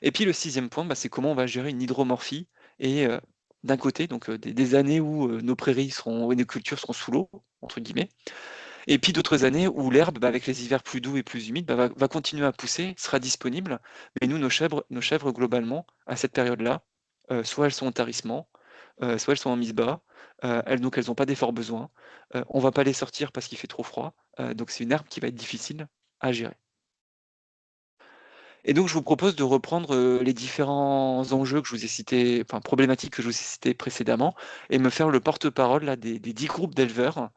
Et puis le sixième point, c'est comment on va gérer une hydromorphie et d'un côté, donc des années où nos prairies seront, et nos cultures seront sous l'eau, entre guillemets, et puis d'autres années où l'herbe, avec les hivers plus doux et plus humides, va continuer à pousser, sera disponible, mais nous, nos chèvres globalement, à cette période-là, soit elles sont en tarissement, soit elles sont en mise bas, donc elles n'ont pas d'effort besoin, on va pas les sortir parce qu'il fait trop froid, donc c'est une herbe qui va être difficile à gérer. Et donc je vous propose de reprendre, les différents enjeux que je vous ai cités, enfin problématiques que je vous ai citées précédemment et me faire le porte-parole là des 10 groupes d'éleveurs,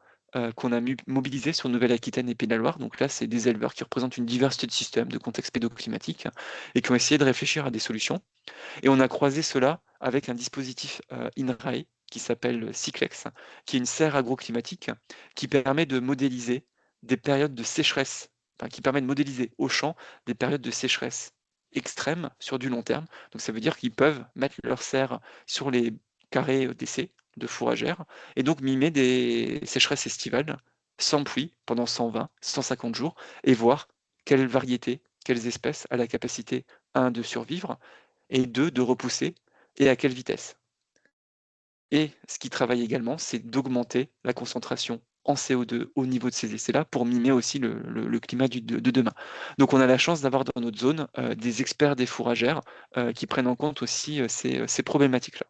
qu'on a mobilisés sur Nouvelle-Aquitaine et Pays de la Loire. Donc là, c'est des éleveurs qui représentent une diversité de systèmes, de contextes pédoclimatiques et qui ont essayé de réfléchir à des solutions. Et on a croisé cela avec un dispositif, INRAE qui s'appelle Cyclex, qui est une serre agroclimatique qui permet de modéliser des périodes de sécheresse, enfin qui permet de modéliser au champ des périodes de sécheresse extrêmes sur du long terme. Donc ça veut dire qu'ils peuvent mettre leur serre sur les carrés d'essai de fourragère et donc mimer des sécheresses estivales sans pluie pendant 120, 150 jours et voir quelle variété, quelles espèces a la capacité, un, de survivre et 2, de repousser et à quelle vitesse. Et ce qui travaille également, c'est d'augmenter la concentration en CO2 au niveau de ces essais-là pour mimer aussi le climat de demain. Donc on a la chance d'avoir dans notre zone des experts des fourragères qui prennent en compte aussi ces problématiques-là.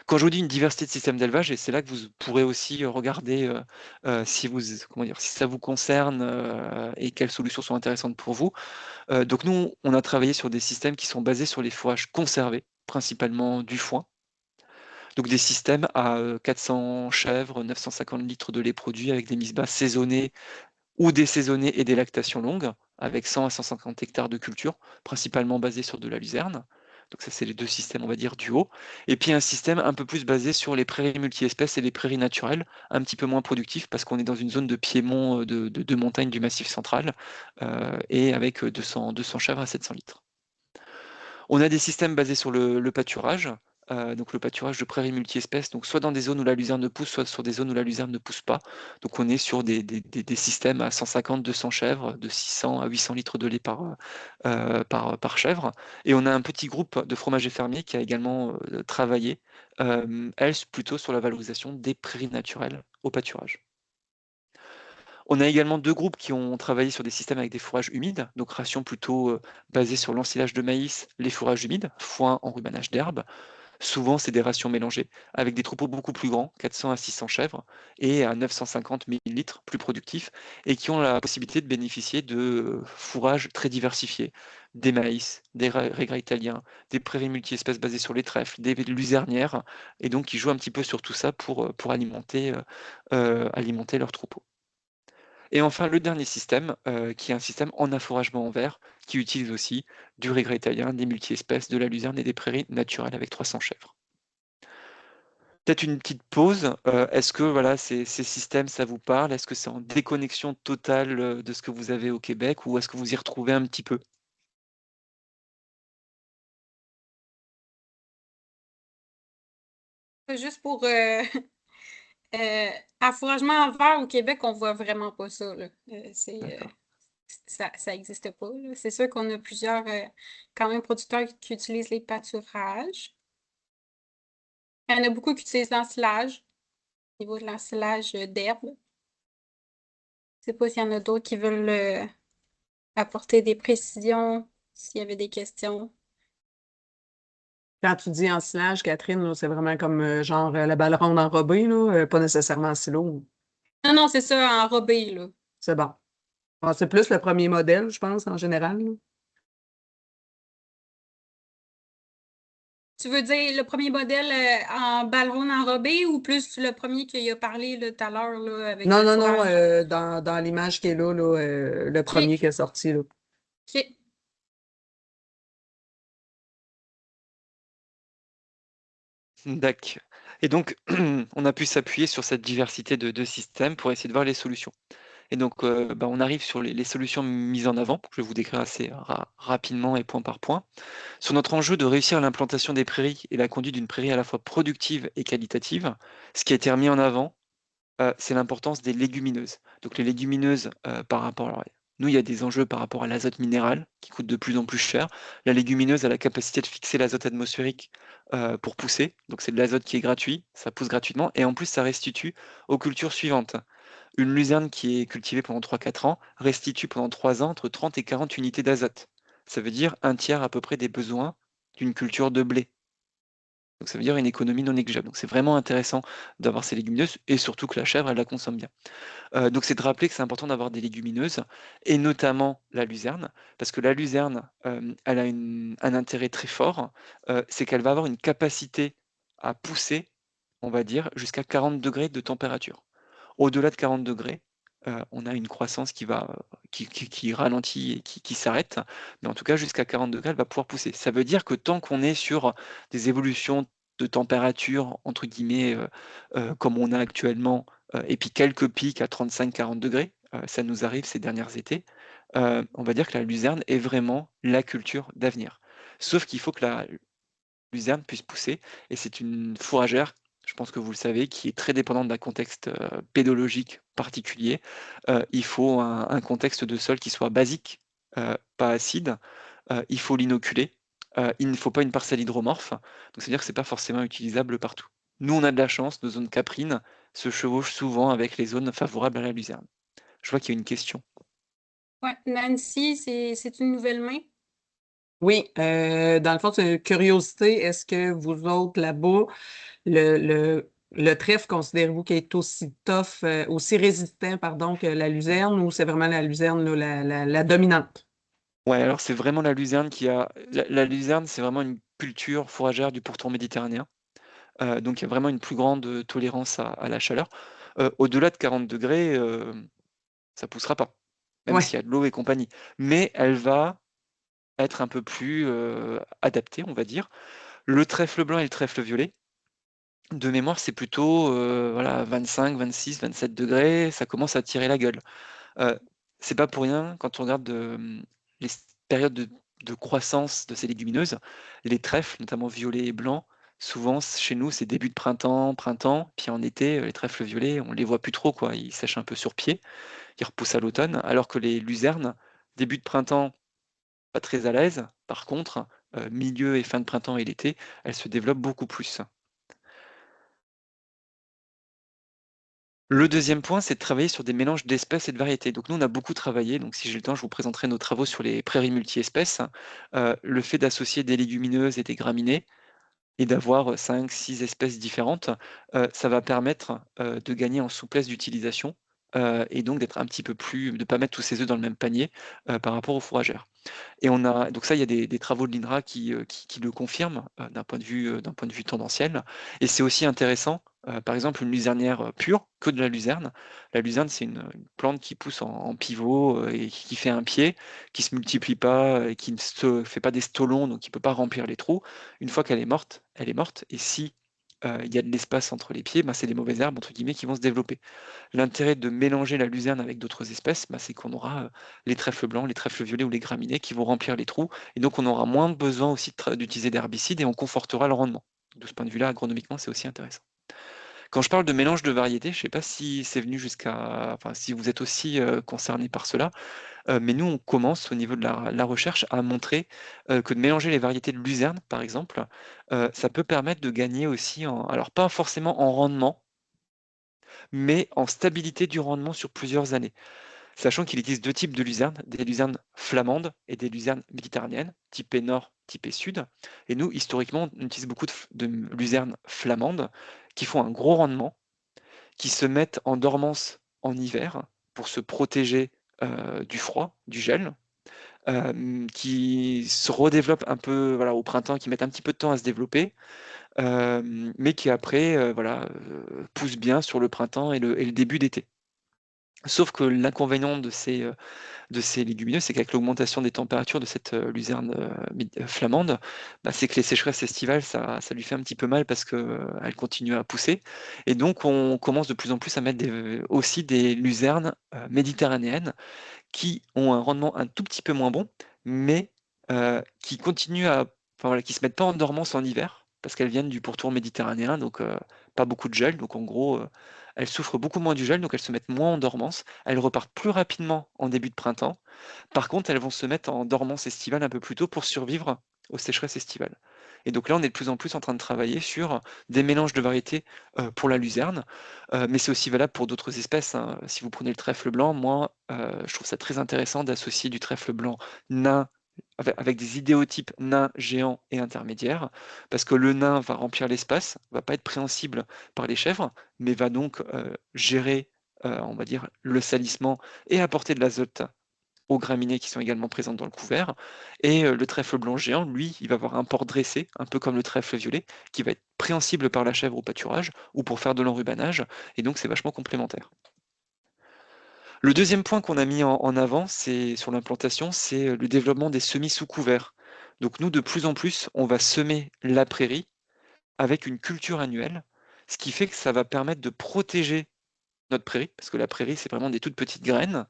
Quand je vous dis une diversité de systèmes d'élevage, et c'est là que vous pourrez aussi regarder si comment dire, si ça vous concerne et quelles solutions sont intéressantes pour vous. Donc nous, on a travaillé sur des systèmes qui sont basés sur les fourrages conservés, principalement du foin. Donc des systèmes à 400 chèvres, 950 litres de lait produit avec des mises basses saisonnées ou désaisonnées et des lactations longues, avec 100 à 150 hectares de culture, principalement basés sur de la luzerne. Donc ça, c'est les deux systèmes, on va dire, du haut. Et puis un système un peu plus basé sur les prairies multi-espèces et les prairies naturelles, un petit peu moins productif parce qu'on est dans une zone de piémont de montagne du Massif central et avec 200 chèvres à 700 litres. On a des systèmes basés sur le pâturage, donc le pâturage de prairies multi-espèces, donc soit dans des zones où la luzerne pousse, soit sur des zones où la luzerne ne pousse pas. Donc on est sur des systèmes à 150-200 chèvres, de 600 à 800 litres de lait par chèvre. Et on a un petit groupe de fromagers fermiers qui a également travaillé, elles, plutôt sur la valorisation des prairies naturelles au pâturage. On a également 2 groupes qui ont travaillé sur des systèmes avec des fourrages humides, donc ration plutôt basée sur l'ensilage de maïs, les fourrages humides, foin, enrubanage d'herbe. Souvent, c'est des rations mélangées, avec des troupeaux beaucoup plus grands, 400 à 600 chèvres, et à 950 millilitres, plus productifs, et qui ont la possibilité de bénéficier de fourrages très diversifiés, des maïs, des raigrats italiens, des prairies multi-espèces basées sur les trèfles, des luzernières, et donc qui jouent un petit peu sur tout ça pour alimenter leurs troupeaux. Et enfin, le dernier système, qui est un système en affouragement en verre, qui utilise aussi du raigrats italien, des multi-espèces, de la luzerne et des prairies naturelles avec 300 chèvres. Peut-être une petite pause. Est-ce que voilà, ces systèmes, ça vous parle? Est-ce que c'est en déconnexion totale de ce que vous avez au Québec ou est-ce que vous y retrouvez un petit peu? Juste pour affouragement en verre au Québec, on voit vraiment pas ça, là. D'accord. Ça existe pas, là. C'est sûr qu'on a plusieurs quand même producteurs qui utilisent les pâturages. Il y en a beaucoup qui utilisent l'ensilage, au niveau de l'ensilage d'herbe. Je sais pas s'il y en a d'autres qui veulent apporter des précisions, s'il y avait des questions. Quand tu dis ensilage, Catherine, là, c'est vraiment comme genre la balle ronde enrobée, là, pas nécessairement en silo. Non, non, c'est ça, enrobé, là. C'est bon. Bon, c'est plus le premier modèle, je pense, en général, là. Tu veux dire le premier modèle en ballon enrobé ou plus le premier qu'il a parlé là, tout à l'heure là, avec Non, le non, non, fourrage? dans l'image qui est là, le OK, premier qui est sorti, là. OK. D'accord. Et donc, on a pu s'appuyer sur cette diversité de systèmes pour essayer de voir les solutions. Et donc, bah, on arrive sur les solutions mises en avant. Je vais vous décrire assez rapidement et point par point. Sur notre enjeu de réussir l'implantation des prairies et la conduite d'une prairie à la fois productive et qualitative, ce qui a été remis en avant, c'est l'importance des légumineuses. Donc les légumineuses, par rapport alors, nous, il y a des enjeux par rapport à l'azote minéral qui coûte de plus en plus cher. La légumineuse a la capacité de fixer l'azote atmosphérique, pour pousser. Donc c'est de l'azote qui est gratuit, ça pousse gratuitement et en plus ça restitue aux cultures suivantes. Une luzerne qui est cultivée pendant 3-4 ans restitue pendant 3 ans entre 30 et 40 unités d'azote. Ça veut dire un tiers à peu près des besoins d'une culture de blé. Donc ça veut dire une économie non négligeable. Donc c'est vraiment intéressant d'avoir ces légumineuses et surtout que la chèvre, elle la consomme bien. Donc c'est de rappeler que c'est important d'avoir des légumineuses et notamment la luzerne, parce que la luzerne, elle a un intérêt très fort, c'est qu'elle va avoir une capacité à pousser, on va dire, jusqu'à 40 degrés de température. Au-delà de 40 degrés, on a une croissance qui ralentit et qui s'arrête, mais en tout cas jusqu'à 40 degrés, elle va pouvoir pousser. Ça veut dire que tant qu'on est sur des évolutions de température, entre guillemets, comme on a actuellement, et puis quelques pics à 35-40 degrés, ça nous arrive ces derniers étés, on va dire que la luzerne est vraiment la culture d'avenir. Sauf qu'il faut que la luzerne puisse pousser et c'est une fourragère, je pense que vous le savez, qui est très dépendante d'un contexte, pédologique particulier. Il faut un contexte de sol qui soit basique, pas acide. Il faut l'inoculer. Il ne faut pas une parcelle hydromorphe, donc c'est-à-dire que c'est pas forcément utilisable partout. Nous, on a de la chance, nos zones caprines se chevauchent souvent avec les zones favorables à la luzerne. Je vois qu'il y a une question. Ouais, Nancy, c'est une nouvelle main. Oui, dans le fond, c'est une curiosité. Est-ce que vous autres, là-bas, le trèfle, considérez-vous qu'il est aussi tough, aussi résistant, pardon, que la luzerne ou c'est vraiment la luzerne, là, la dominante? Ouais, alors c'est vraiment la luzerne qui a la luzerne, c'est vraiment une culture fourragère du pourtour méditerranéen. Donc il y a vraiment une plus grande, tolérance à la chaleur. Au-delà de 40 degrés, ça poussera pas, même Oui. s'il y a de l'eau et compagnie. Mais elle va être un peu plus, adaptée, on va dire. Le trèfle blanc et le trèfle violet, de mémoire, c'est plutôt, voilà 25, 26, 27 degrés, ça commence à tirer la gueule. Heu, c'est pas pour rien quand on regarde, les périodes de croissance de ces légumineuses, les trèfles, notamment violets et blancs, souvent chez nous, c'est début de printemps, puis en été, les trèfles violets, on les voit plus trop quoi, ils sèchent un peu sur pied, ils repoussent à l'automne, alors que les luzernes, début de printemps, pas très à l'aise, par contre, milieu et fin de printemps et l'été, elles se développent beaucoup plus. Le deuxième point, c'est de travailler sur des mélanges d'espèces et de variétés. Donc nous, on a beaucoup travaillé, donc si j'ai le temps, je vous présenterai nos travaux sur les prairies multi-espèces. Le fait d'associer des légumineuses et des graminées et d'avoir 5, 6 espèces différentes, ça va permettre, de gagner en souplesse d'utilisation, et donc d'être un petit peu plus de pas mettre tous ses œufs dans le même panier, par rapport aux fourragères. Et on a donc ça, il y a des travaux de l'INRA qui le confirment, d'un point de vue tendanciel et c'est aussi intéressant, par exemple, une luzernière, pure, que de la luzerne. La luzerne, c'est une plante qui pousse en pivot, et qui fait un pied, qui se multiplie pas, et qui ne se fait pas des stolons, donc qui peut pas remplir les trous. Une fois qu'elle est morte, elle est morte et si il y a de l'espace entre les pieds, c'est les mauvaises herbes, entre guillemets, qui vont se développer. L'intérêt de mélanger la luzerne avec d'autres espèces, c'est qu'on aura les trèfles blancs, les trèfles violets ou les graminées qui vont remplir les trous, et donc on aura moins besoin aussi d'utiliser d'herbicides et on confortera le rendement. De ce point de vue-là, agronomiquement, c'est aussi intéressant. Quand je parle de mélange de variétés, je ne sais pas si c'est venu si vous êtes aussi concerné par cela, mais nous, on commence au niveau de la recherche à montrer que de mélanger les variétés de luzerne, par exemple, ça peut permettre de gagner aussi, alors pas forcément en rendement, mais en stabilité du rendement sur plusieurs années. Sachant qu'il existe deux types de luzerne, des luzernes flamandes et des luzernes méditerranéennes, typées nord, typées sud. Et nous, historiquement, on utilise beaucoup de luzernes flamandes qui font un gros rendement, qui se mettent en dormance en hiver pour se protéger du froid, du gel, qui se redéveloppent un peu au printemps, qui mettent un petit peu de temps à se développer, mais qui après poussent bien sur le printemps et le début d'été. Sauf que l'inconvénient de ces légumineuses, c'est qu'avec l'augmentation des températures de cette luzerne flamande, c'est que les sécheresses estivales, ça lui fait un petit peu mal parce qu'elle continue à pousser. Et donc, on commence de plus en plus à mettre aussi des luzernes méditerranéennes qui ont un rendement un tout petit peu moins bon, mais qui continuent qui se mettent pas en dormance en hiver, parce qu'elles viennent du pourtour méditerranéen, donc pas beaucoup de gel. Donc en gros, elles souffrent beaucoup moins du gel, donc elles se mettent moins en dormance. Elles repartent plus rapidement en début de printemps. Par contre, elles vont se mettre en dormance estivale un peu plus tôt pour survivre aux sécheresses estivales. Et donc là, on est de plus en plus en train de travailler sur des mélanges de variétés pour la luzerne, mais c'est aussi valable pour d'autres espèces, hein. Si vous prenez le trèfle blanc, moi, je trouve ça très intéressant d'associer du trèfle blanc nain avec des idéotypes nains, géants et intermédiaires, parce que le nain va remplir l'espace, va pas être préhensible par les chèvres, mais va donc gérer, on va dire, le salissement et apporter de l'azote aux graminées qui sont également présentes dans le couvert. Et le trèfle blanc géant, lui, il va avoir un port dressé, un peu comme le trèfle violet, qui va être préhensible par la chèvre au pâturage ou pour faire de l'enrubanage, et donc c'est vachement complémentaire. Le deuxième point qu'on a mis en avant, c'est sur l'implantation, c'est le développement des semis sous couvert. Donc nous, de plus en plus, on va semer la prairie avec une culture annuelle, ce qui fait que ça va permettre de protéger notre prairie, parce que la prairie, c'est vraiment des toutes petites graines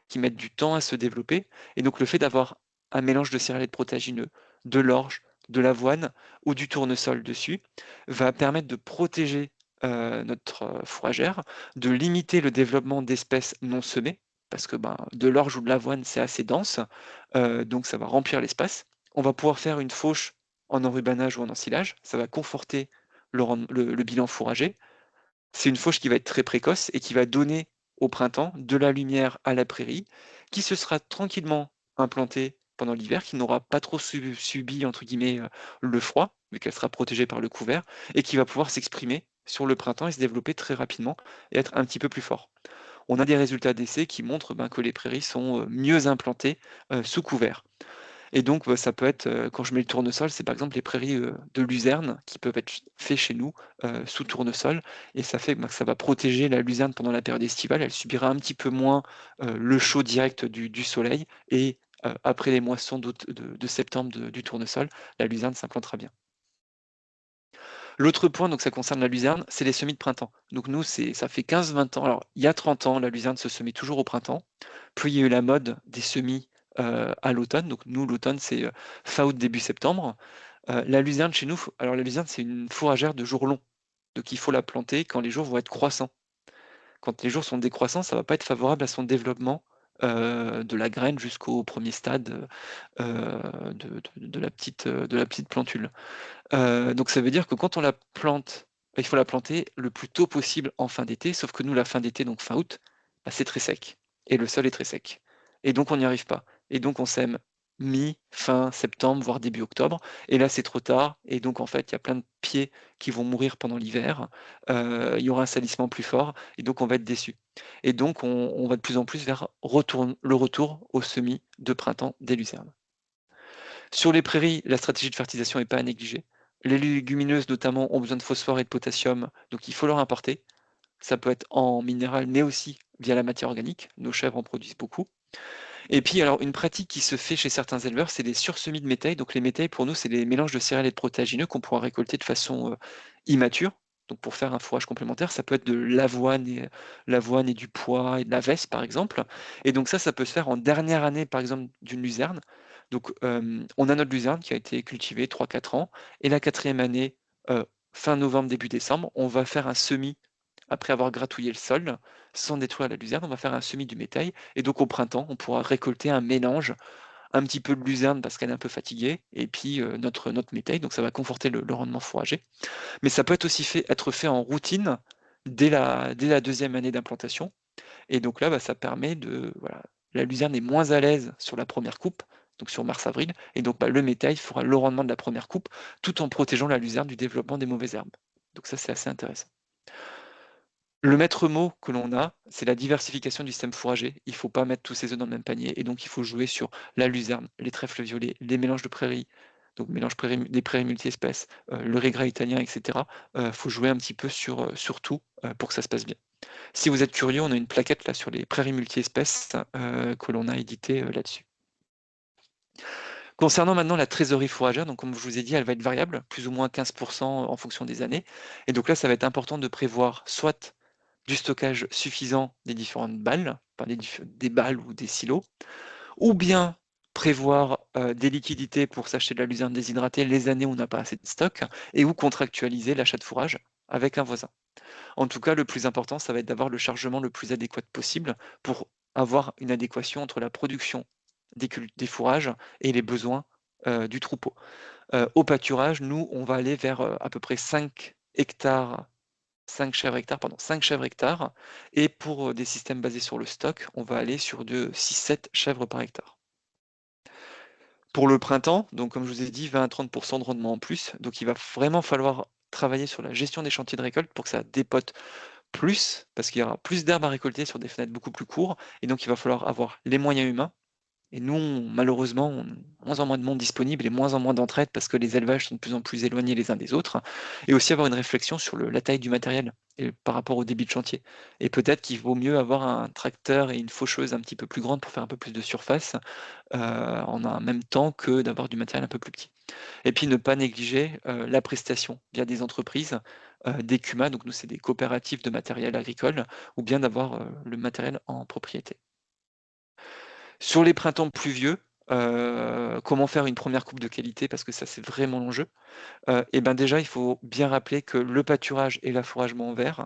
qui mettent du temps à se développer. Et donc le fait d'avoir un mélange de céréales et de protéagineux, de l'orge, de l'avoine ou du tournesol dessus, va permettre de protéger notre fourragère, de limiter le développement d'espèces non semées, parce que de l'orge ou de l'avoine, c'est assez dense, donc ça va remplir l'espace. On va pouvoir faire une fauche en enrubanage ou en ensilage, ça va conforter le bilan fourrager. C'est une fauche qui va être très précoce et qui va donner au printemps de la lumière à la prairie, qui se sera tranquillement implantée pendant l'hiver, qui n'aura pas trop subi, entre guillemets, le froid, vu qu'elle sera protégée par le couvert, et qui va pouvoir s'exprimer sur le printemps et se développer très rapidement et être un petit peu plus fort. On a des résultats d'essais qui montrent que les prairies sont mieux implantées sous couvert. Et donc, ça peut être, quand je mets le tournesol, c'est par exemple les prairies de luzerne qui peuvent être faits chez nous sous tournesol. Et ça fait que ça va protéger la luzerne pendant la période estivale. Elle subira un petit peu moins le chaud direct du soleil. Et après les moissons de septembre du tournesol, la luzerne s'implantera bien. L'autre point, donc ça concerne la luzerne, c'est les semis de printemps. Donc nous, ça fait 15-20 ans. Alors, il y a 30 ans, la luzerne se semait toujours au printemps. Puis il y a eu la mode des semis à l'automne. Donc nous, l'automne, c'est fin août, début septembre. La luzerne chez nous, alors la luzerne, c'est une fourragère de jours longs. Donc il faut la planter quand les jours vont être croissants. Quand les jours sont décroissants, ça ne va pas être favorable à son développement de la graine jusqu'au premier stade de la petite plantule. Donc ça veut dire que quand on la plante, il faut la planter le plus tôt possible en fin d'été, sauf que nous, la fin d'été, donc fin août, c'est très sec. Et le sol est très sec. Et donc on n'y arrive pas. Et donc on sème fin septembre, voire début octobre. Et là, c'est trop tard. Et donc en fait, il y a plein de pieds qui vont mourir pendant l'hiver. Il y aura un salissement plus fort. Et donc on va être déçu. Et donc on va de plus en plus vers le retour au semis de printemps des lucernes. Sur les prairies, la stratégie de fertilisation n'est pas à négliger. Les légumineuses, notamment, ont besoin de phosphore et de potassium, donc il faut leur apporter. Ça peut être en minéral, mais aussi via la matière organique. Nos chèvres en produisent beaucoup. Et puis, alors, une pratique qui se fait chez certains éleveurs, c'est les sursemis de métailles. Donc, les métailles, pour nous, c'est les mélanges de céréales et de protéagineux qu'on pourra récolter de façon immature. Donc, pour faire un fourrage complémentaire, ça peut être de l'avoine et du pois et de la veste, par exemple. Et donc, ça peut se faire en dernière année, par exemple, d'une luzerne. Donc, on a notre luzerne qui a été cultivée 3-4 ans. Et la 4e année, fin novembre, début décembre, on va faire un semis après avoir gratouillé le sol, sans détruire la luzerne, on va faire un semis du métail. Et donc au printemps, on pourra récolter un mélange, un petit peu de luzerne parce qu'elle est un peu fatiguée, et puis notre métail. Donc ça va conforter le rendement fourragé. Mais ça peut être aussi être fait en routine dès la 2e année d'implantation. Et donc là, ça permet de... Voilà, la luzerne est moins à l'aise sur la première coupe, donc sur mars-avril, et donc le métail fera le rendement de la première coupe, tout en protégeant la luzerne du développement des mauvaises herbes. Donc ça, c'est assez intéressant. Le maître mot que l'on a, c'est la diversification du système fourrager. Il ne faut pas mettre tous ses œufs dans le même panier, et donc il faut jouer sur la luzerne, les trèfles violets, les mélanges de prairies, donc des prairies multi-espèces, le régras italien, etc. Il faut jouer un petit peu sur tout pour que ça se passe bien. Si vous êtes curieux, on a une plaquette là sur les prairies multi-espèces que l'on a édité là-dessus. Concernant maintenant la trésorerie fourragère, donc comme je vous ai dit, elle va être variable, plus ou moins 15% en fonction des années. Et donc là, ça va être important de prévoir soit du stockage suffisant des différentes balles, des balles ou des silos, ou bien prévoir des liquidités pour s'acheter de la luzerne déshydratée les années où on n'a pas assez de stock, et ou contractualiser l'achat de fourrage avec un voisin. En tout cas, le plus important, ça va être d'avoir le chargement le plus adéquat possible pour avoir une adéquation entre la production des fourrages et les besoins du troupeau. Au pâturage, nous, on va aller vers à peu près 5 chèvres hectares, et pour des systèmes basés sur le stock, on va aller sur de 6-7 chèvres par hectare. Pour le printemps, donc comme je vous ai dit, 20 à 30% de rendement en plus, donc il va vraiment falloir travailler sur la gestion des chantiers de récolte pour que ça dépote plus, parce qu'il y aura plus d'herbes à récolter sur des fenêtres beaucoup plus courtes, et donc il va falloir avoir les moyens humains. Et nous, malheureusement, on a moins en moins de monde disponible et moins en moins d'entraide parce que les élevages sont de plus en plus éloignés les uns des autres. Et aussi avoir une réflexion sur la taille du matériel et par rapport au débit de chantier. Et peut-être qu'il vaut mieux avoir un tracteur et une faucheuse un petit peu plus grande pour faire un peu plus de surface en un même temps que d'avoir du matériel un peu plus petit. Et puis ne pas négliger la prestation via des entreprises, des CUMA, donc nous c'est des coopératives de matériel agricole, ou bien d'avoir le matériel en propriété. Sur les printemps pluvieux, comment faire une première coupe de qualité, parce que ça c'est vraiment l'enjeu. Et ben déjà, il faut bien rappeler que le pâturage et l'affouragement en verre,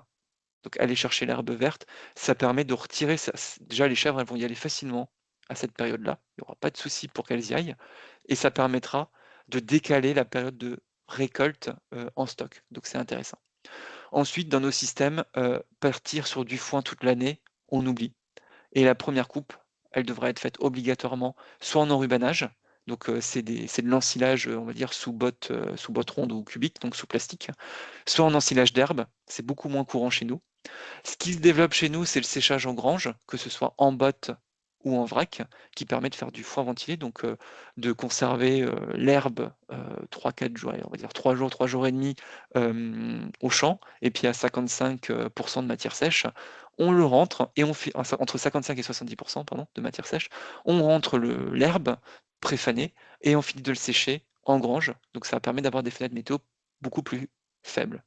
donc aller chercher l'herbe verte, ça permet de retirer ça. Déjà, les chèvres, elles vont y aller facilement à cette période-là. Il n'y aura pas de souci pour qu'elles y aillent. Et ça permettra de décaler la période de récolte en stock. Donc c'est intéressant. Ensuite, dans nos systèmes, partir sur du foin toute l'année, on oublie. Et la première coupe, elle devra être faite obligatoirement soit en enrubanage, donc c'est de l'ensilage, on va dire, sous botte ronde ou cubique, donc sous plastique, soit en ensilage d'herbe, c'est beaucoup moins courant chez nous. Ce qui se développe chez nous, c'est le séchage en grange, que ce soit en botte ou en vrac, qui permet de faire du foin ventilé, donc de conserver l'herbe 3-4 jours, on va dire 3 jours et demi au champ, et puis à 55% de matière sèche, on le rentre, et on fait entre 55 et 70% pardon, de matière sèche, on rentre l'herbe préfanée, et on finit de le sécher en grange, donc ça permet d'avoir des fenêtres météo beaucoup plus faibles.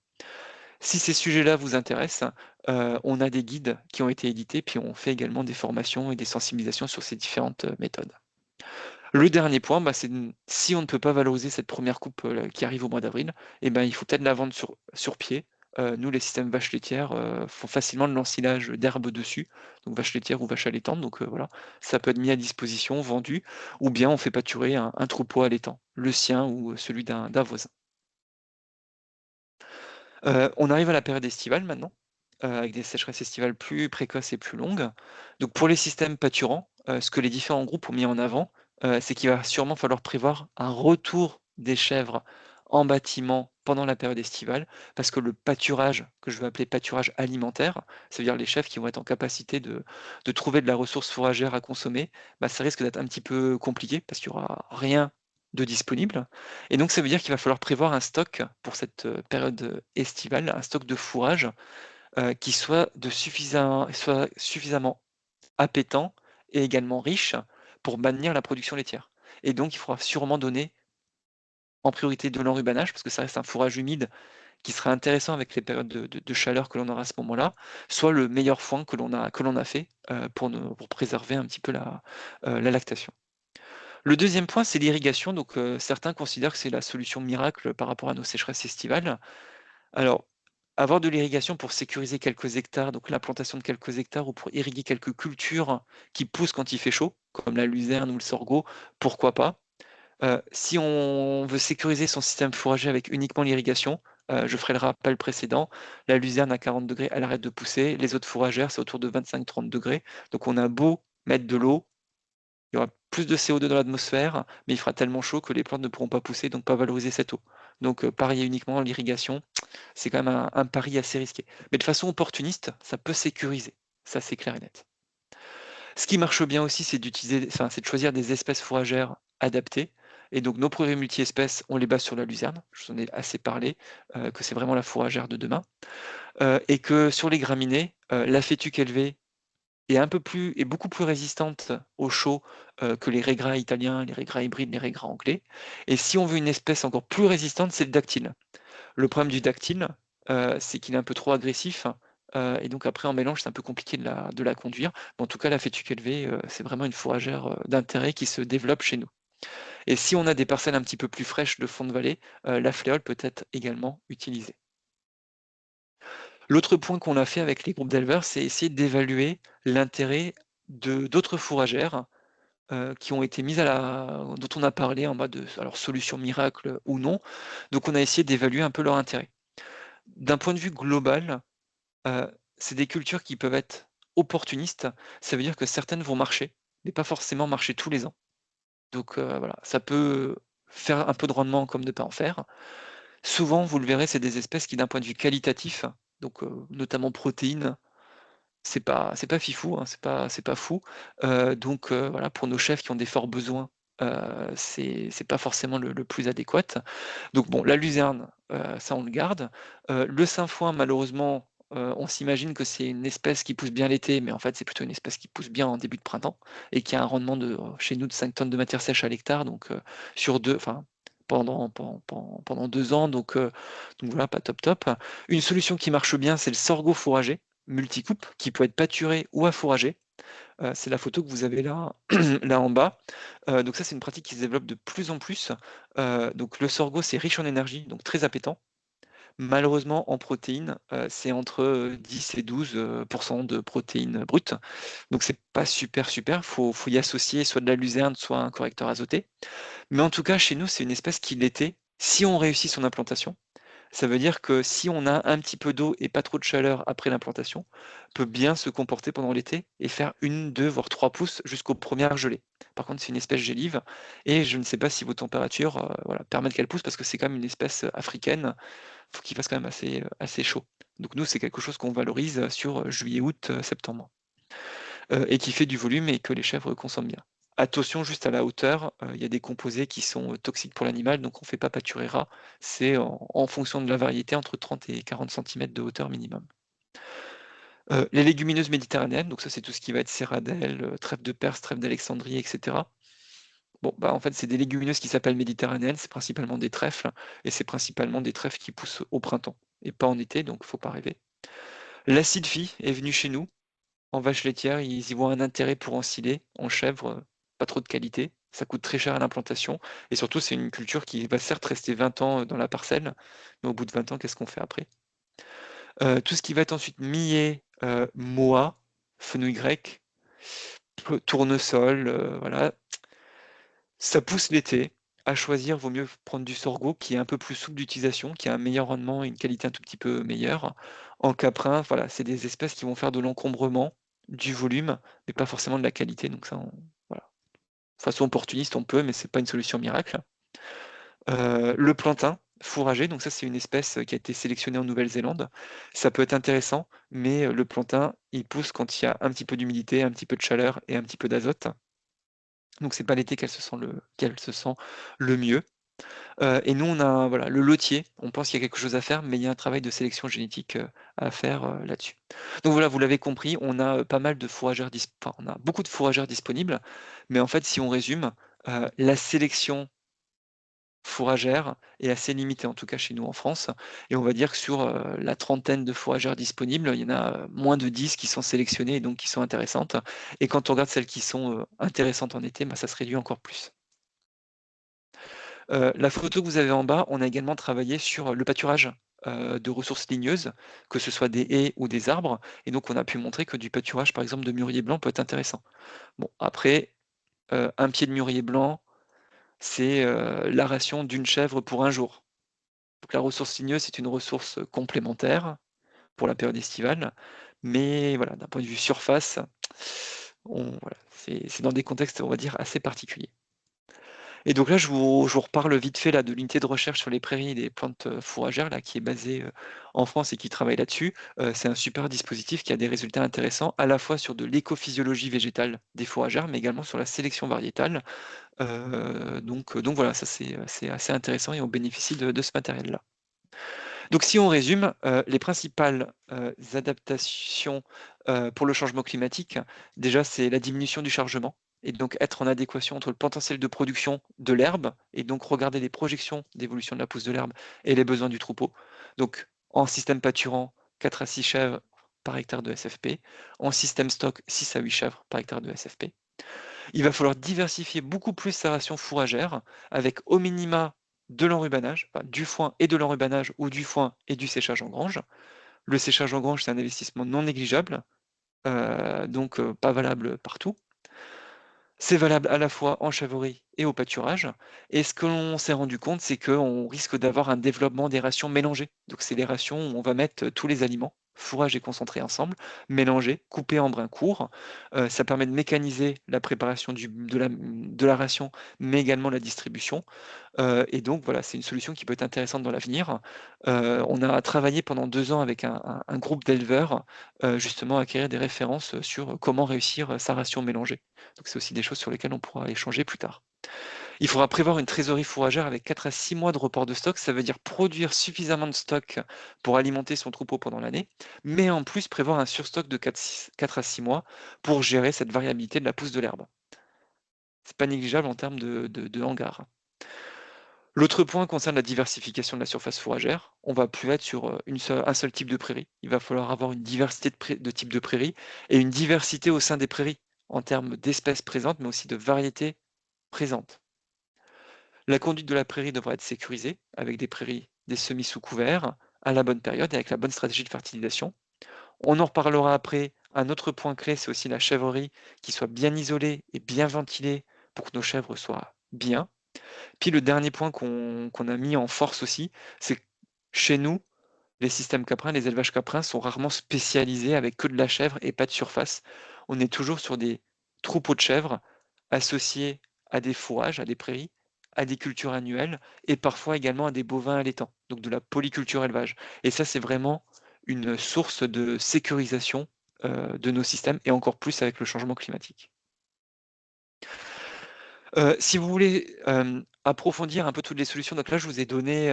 Si ces sujets-là vous intéressent, on a des guides qui ont été édités, puis on fait également des formations et des sensibilisations sur ces différentes méthodes. Le dernier point, c'est si on ne peut pas valoriser cette première coupe qui arrive au mois d'avril, il faut peut-être la vendre sur pied. Nous, les systèmes vaches laitières font facilement de l'ensilage d'herbe dessus, donc vaches laitières ou vaches allaitantes, donc voilà, ça peut être mis à disposition, vendu, ou bien on fait pâturer un troupeau allaitant, le sien ou celui d'un voisin. On arrive à la période estivale maintenant, avec des sécheresses estivales plus précoces et plus longues. Donc pour les systèmes pâturants, ce que les différents groupes ont mis en avant, c'est qu'il va sûrement falloir prévoir un retour des chèvres en bâtiment pendant la période estivale, parce que le pâturage, que je vais appeler pâturage alimentaire, c'est-à-dire les chèvres qui vont être en capacité de trouver de la ressource fourragère à consommer, ça risque d'être un petit peu compliqué, parce qu'il n'y aura rien de disponible. Et donc ça veut dire qu'il va falloir prévoir un stock pour cette période estivale, un stock de fourrage qui soit suffisamment appétant et également riche pour maintenir la production laitière. Et donc, il faudra sûrement donner en priorité de l'enrubanage, parce que ça reste un fourrage humide qui sera intéressant avec les périodes de chaleur que l'on aura à ce moment-là, soit le meilleur foin que l'on a fait pour préserver un petit peu la lactation. Le deuxième point, c'est l'irrigation. Donc, certains considèrent que c'est la solution miracle par rapport à nos sécheresses estivales. Alors, avoir de l'irrigation pour sécuriser quelques hectares, donc l'implantation de quelques hectares ou pour irriguer quelques cultures qui poussent quand il fait chaud, comme la luzerne ou le sorgho, pourquoi pas. Si on veut sécuriser son système fourrager avec uniquement l'irrigation, je ferai le rappel précédent, la luzerne à 40 degrés, elle arrête de pousser. Les autres fourragères, c'est autour de 25-30 degrés. Donc on a beau mettre de l'eau, il y aura plus de CO2 dans l'atmosphère, mais il fera tellement chaud que les plantes ne pourront pas pousser, donc pas valoriser cette eau. Donc parier uniquement l'irrigation, c'est quand même un pari assez risqué. Mais de façon opportuniste, ça peut sécuriser. Ça, c'est clair et net. Ce qui marche bien aussi, c'est c'est de choisir des espèces fourragères adaptées. Et donc nos prairies multi-espèces, on les base sur la luzerne. Je vous en ai assez parlé, que c'est vraiment la fourragère de demain. Et que sur les graminées, la fétuque élevée est beaucoup plus résistante au chaud que les régras italiens, les régras hybrides, les régras anglais. Et si on veut une espèce encore plus résistante, c'est le dactyle. Le problème du dactyle, c'est qu'il est un peu trop agressif. Et donc après en mélange, c'est un peu compliqué de la conduire. Mais en tout cas, la fétuque élevée, c'est vraiment une fourragère d'intérêt qui se développe chez nous. Et si on a des parcelles un petit peu plus fraîches de fond de vallée, la fléole peut être également utilisée. L'autre point qu'on a fait avec les groupes d'éleveurs, c'est essayer d'évaluer l'intérêt d'autres fourragères qui ont été mises dont on a parlé en mode alors solution miracle ou non. Donc on a essayé d'évaluer un peu leur intérêt. D'un point de vue global, c'est des cultures qui peuvent être opportunistes. Ça veut dire que certaines vont marcher, mais pas forcément marcher tous les ans. Donc voilà, ça peut faire un peu de rendement comme ne pas en faire. Souvent, vous le verrez, c'est des espèces qui, d'un point de vue qualitatif, donc notamment protéines, c'est pas fifou, hein, c'est pas fou. Donc voilà, pour nos chefs qui ont des forts besoins, c'est pas forcément le plus adéquat. Donc bon, la luzerne, ça on le garde. Le sainfoin, malheureusement, on s'imagine que c'est une espèce qui pousse bien l'été, mais en fait, c'est plutôt une espèce qui pousse bien en début de printemps et qui a un rendement chez nous de 5 tonnes de matière sèche à l'hectare, donc sur 2, enfin pendant 2 ans, donc voilà, pas top top. Une solution qui marche bien, c'est le sorgho fourragé, multicoupe, qui peut être pâturé ou affouragé. C'est la photo que vous avez là, là en bas. Donc ça, c'est une pratique qui se développe de plus en plus. Donc le sorgho, c'est riche en énergie, donc très appétant. Malheureusement, en protéines, c'est entre 10 et 12% de protéines brutes. Donc c'est pas super super. Faut y associer soit de la luzerne, soit un correcteur azoté. Mais en tout cas, chez nous, c'est une espèce qui l'été, si on réussit son implantation, ça veut dire que si on a un petit peu d'eau et pas trop de chaleur après l'implantation, peut bien se comporter pendant l'été et faire 1, 2, voire 3 pousses jusqu'aux premières gelées. Par contre, c'est une espèce gélive et je ne sais pas si vos températures voilà, permettent qu'elle pousse parce que c'est quand même une espèce africaine. Il faut qu'il fasse quand même assez chaud. Donc nous, c'est quelque chose qu'on valorise sur juillet, août, septembre. Et qui fait du volume et que les chèvres consomment bien. Attention juste à la hauteur, il y a des composés qui sont toxiques pour l'animal, donc on ne fait pas pâturer rat. C'est en fonction de la variété, entre 30 et 40 cm de hauteur minimum. Les légumineuses méditerranéennes, donc ça c'est tout ce qui va être céradelle, trèfle de Perse, trèfle d'Alexandrie, etc. Bon, bah en fait c'est des légumineuses qui s'appellent méditerranéennes, c'est principalement des trèfles, et c'est principalement des trèfles qui poussent au printemps, et pas en été, donc il ne faut pas rêver. L'acide phi est venu chez nous, en vache laitière, ils y voient un intérêt pour ensiler. En chèvre, pas trop de qualité. Ça coûte très cher à l'implantation. Et surtout, c'est une culture qui va certes rester 20 ans dans la parcelle, mais au bout de 20 ans, qu'est-ce qu'on fait après? Tout ce qui va être ensuite millet, moa, fenouil grec, tournesol, voilà. Ça pousse l'été. À choisir, vaut mieux prendre du sorgho qui est un peu plus souple d'utilisation, qui a un meilleur rendement et une qualité un tout petit peu meilleure. En caprin, voilà, c'est des espèces qui vont faire de l'encombrement, du volume, mais pas forcément de la qualité. Donc ça, voilà. De façon opportuniste, on peut, mais c'est pas une solution miracle. Le plantain fourragé, donc ça c'est une espèce qui a été sélectionnée en Nouvelle-Zélande. Ça peut être intéressant, mais le plantain, il pousse quand il y a un petit peu d'humidité, un petit peu de chaleur et un petit peu d'azote. Donc c'est pas l'été qu'elle se sent le mieux. Et nous, on a voilà, le lotier. On pense qu'il y a quelque chose à faire, mais il y a un travail de sélection génétique à faire là-dessus. Donc voilà, vous l'avez compris, on a pas mal de fourragères, enfin, on a beaucoup de fourragères disponibles, mais en fait, si on résume, la sélection fourragère est assez limitée, en tout cas chez nous en France. Et on va dire que sur la trentaine de fourragères disponibles, il y en a moins de 10 qui sont sélectionnées et donc qui sont intéressantes. Et quand on regarde celles qui sont intéressantes en été, bah, ça se réduit encore plus. La photo que vous avez en bas, on a également travaillé sur le pâturage de ressources ligneuses, que ce soit des haies ou des arbres. Et donc, on a pu montrer que du pâturage, par exemple, de mûrier blanc peut être intéressant. Bon, après, un pied de mûrier blanc, c'est la ration d'une chèvre pour un jour. Donc, la ressource ligneuse, c'est une ressource complémentaire pour la période estivale. Mais voilà, d'un point de vue surface, voilà, c'est dans des contextes, on va dire, assez particuliers. Et donc là, je vous reparle vite fait là, de l'unité de recherche sur les prairies et les plantes fourragères là, qui est basée en France et qui travaille là-dessus. C'est un super dispositif qui a des résultats intéressants à la fois sur de l'écophysiologie végétale des fourragères, mais également sur la sélection variétale. Donc voilà, ça c'est assez intéressant et on bénéficie de ce matériel-là. Donc si on résume, les principales adaptations pour le changement climatique, déjà c'est la diminution du chargement et donc être en adéquation entre le potentiel de production de l'herbe et donc regarder les projections d'évolution de la pousse de l'herbe et les besoins du troupeau. Donc en système pâturant, 4 à 6 chèvres par hectare de SFP, en système stock, 6 à 8 chèvres par hectare de SFP. Il va falloir diversifier beaucoup plus sa ration fourragère avec au minima de l'enrubanage, enfin, du foin et de l'enrubanage ou du foin et du séchage en grange. Le séchage en grange, c'est un investissement non négligeable, donc pas valable partout. C'est valable à la fois en chèvrerie et au pâturage. Et ce que l'on s'est rendu compte, c'est qu'on risque d'avoir un développement des rations mélangées. Donc c'est les rations où on va mettre tous les aliments, fourrage et concentré ensemble, mélangés, coupés en brins courts. Ça permet de mécaniser la préparation de la ration, mais également la distribution. Et donc voilà, c'est une solution qui peut être intéressante dans l'avenir. On a travaillé pendant 2 ans avec un groupe d'éleveurs, justement à acquérir des références sur comment réussir sa ration mélangée. Donc c'est aussi des choses sur lesquelles on pourra échanger plus tard. Il faudra prévoir une trésorerie fourragère avec 4 à 6 mois de report de stock. Ça veut dire produire suffisamment de stock pour alimenter son troupeau pendant l'année, mais en plus prévoir un surstock de 4 à 6 mois pour gérer cette variabilité de la pousse de l'herbe. C'est pas négligeable en termes de hangar. L'autre point concerne la diversification de la surface fourragère. On va plus être sur un seul type de prairie. Il va falloir avoir une diversité de types de prairies et une diversité au sein des prairies en termes d'espèces présentes, mais aussi de variétés présentes. La conduite de la prairie devra être sécurisée avec des prairies, des semis sous couvert à la bonne période et avec la bonne stratégie de fertilisation. On en reparlera après. Un autre point clé, c'est aussi la chèvrerie qui soit bien isolée et bien ventilée pour que nos chèvres soient bien. Puis le dernier point qu'on a mis en force aussi, c'est que chez nous, les systèmes caprins, les élevages caprins sont rarement spécialisés avec que de la chèvre et pas de surface. On est toujours sur des troupeaux de chèvres associés à des fourrages, à des prairies, à des cultures annuelles et parfois également à des bovins allaitants, donc de la polyculture élevage. Et ça, c'est vraiment une source de sécurisation de nos systèmes et encore plus avec le changement climatique. Si vous voulez approfondir un peu toutes les solutions, donc là je vous ai donné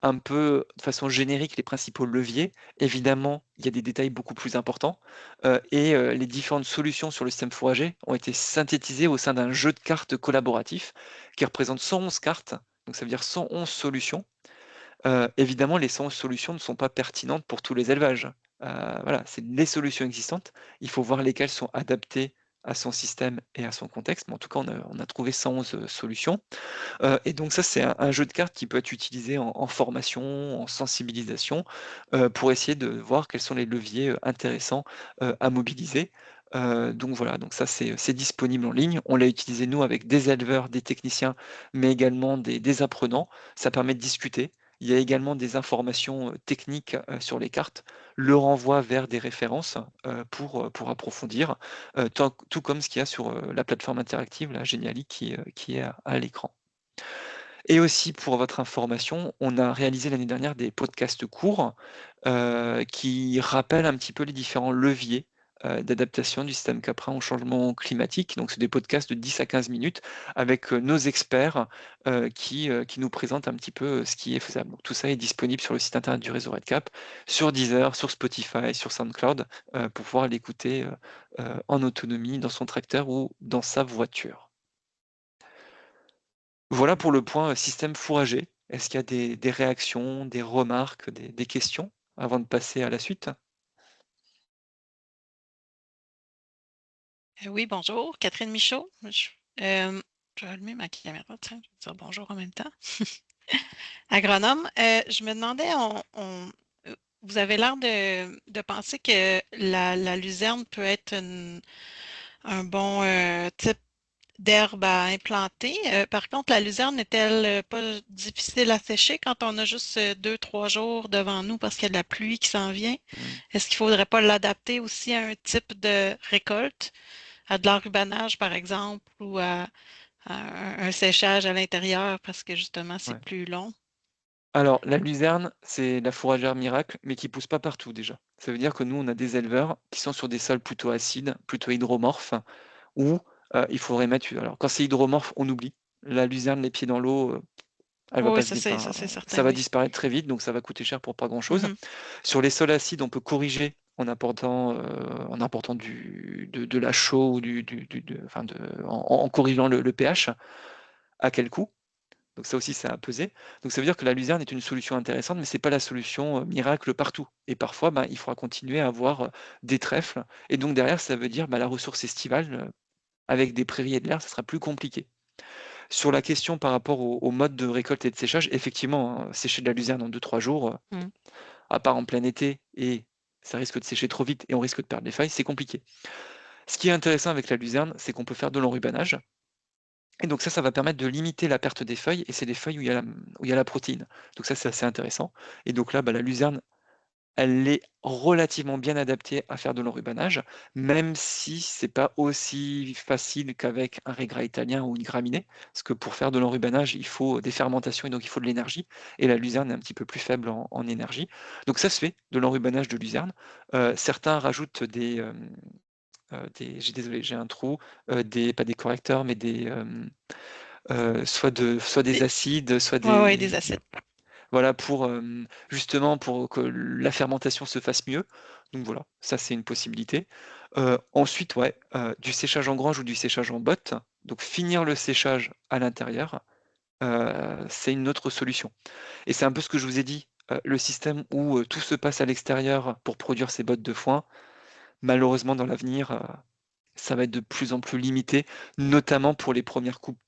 un peu de façon générique les principaux leviers. Évidemment, il y a des détails beaucoup plus importants et les différentes solutions sur le système fourrager ont été synthétisées au sein d'un jeu de cartes collaboratif qui représente 111 cartes, donc ça veut dire 111 solutions. Évidemment, les 111 solutions ne sont pas pertinentes pour tous les élevages. Voilà, c'est les solutions existantes. Il faut voir lesquelles sont adaptées à son système et à son contexte. Mais en tout cas, on a trouvé 111 solutions. Et donc ça, c'est un jeu de cartes qui peut être utilisé en formation, en sensibilisation, pour essayer de voir quels sont les leviers intéressants à mobiliser. Donc voilà, donc ça c'est disponible en ligne. On l'a utilisé nous avec des éleveurs, des techniciens, mais également des apprenants. Ça permet de discuter. Il y a également des informations techniques sur les cartes, le renvoi vers des références pour approfondir, tout comme ce qu'il y a sur la plateforme interactive, la Geniali, qui est à l'écran. Et aussi pour votre information, on a réalisé l'année dernière des podcasts courts qui rappellent un petit peu les différents leviers d'adaptation du système Caprin au changement climatique. Donc, c'est des podcasts de 10 à 15 minutes avec nos experts qui nous présentent un petit peu ce qui est faisable. Donc, tout ça est disponible sur le site internet du réseau RedCap, sur Deezer, sur Spotify, sur SoundCloud, pour pouvoir l'écouter en autonomie dans son tracteur ou dans sa voiture. Voilà pour le point système fourrager. Est-ce qu'il y a des réactions, des remarques, des questions avant de passer à la suite? Oui, bonjour, Catherine Michaud. Je vais allumer ma caméra, tiens, je vais dire bonjour en même temps. Agronome, je me demandais, vous avez l'air de penser que la luzerne peut être un bon type d'herbe à implanter. Par contre, la luzerne n'est-elle pas difficile à sécher quand on a juste 2, 3 jours devant nous parce qu'il y a de la pluie qui s'en vient? Est-ce qu'il ne faudrait pas l'adapter aussi à un type de récolte, à de l'enrubanage par exemple, ou à un séchage à l'intérieur parce que justement c'est Ouais. plus long? Alors, la luzerne, c'est la fourragère miracle, mais qui pousse pas partout déjà. Ça veut dire que nous, on a des éleveurs qui sont sur des sols plutôt acides, plutôt hydromorphes, où il faudrait mettre. Alors, quand c'est hydromorphe, on oublie. La luzerne, les pieds dans l'eau, elle va Oui, pas oui, se ça c'est ça certain, va oui. disparaître très vite, donc ça va coûter cher pour pas grand-chose. Mhm. Sur les sols acides, on peut corriger en apportant de la chaux ou en corrigeant le pH. À quel coût? Donc ça aussi, ça a pesé. Donc ça veut dire que la luzerne est une solution intéressante, mais c'est pas la solution miracle partout. Et parfois, il faudra continuer à avoir des trèfles. Et donc derrière, ça veut dire la ressource estivale, avec des prairies et de l'herbe, ça sera plus compliqué. Sur la question par rapport au mode de récolte et de séchage, effectivement, sécher de la luzerne en 2, 3 jours, Mm. à part en plein été, et ça risque de sécher trop vite et on risque de perdre les feuilles, c'est compliqué. Ce qui est intéressant avec la luzerne, c'est qu'on peut faire de l'enrubanage. Et donc ça va permettre de limiter la perte des feuilles, et c'est les feuilles où il y a la protéine. Donc ça, c'est assez intéressant. Et donc là, la luzerne, elle est relativement bien adaptée à faire de l'enrubanage, même si c'est pas aussi facile qu'avec un raigra italien ou une graminée, parce que pour faire de l'enrubanage, il faut des fermentations et donc il faut de l'énergie, et la luzerne est un petit peu plus faible en énergie. Donc ça se fait, de l'enrubanage de luzerne. Certains rajoutent désolé, j'ai un trou, pas des correcteurs, mais soit des Des- acides, soit Ouais, ouais, des acides. voilà, justement pour que la fermentation se fasse mieux. Donc voilà, ça c'est une possibilité. Ensuite, ouais, du séchage en grange ou du séchage en botte. Donc finir le séchage à l'intérieur, c'est une autre solution. Et c'est un peu ce que je vous ai dit, le système où tout se passe à l'extérieur pour produire ces bottes de foin, malheureusement dans l'avenir, ça va être de plus en plus limité, notamment pour les premières coupes.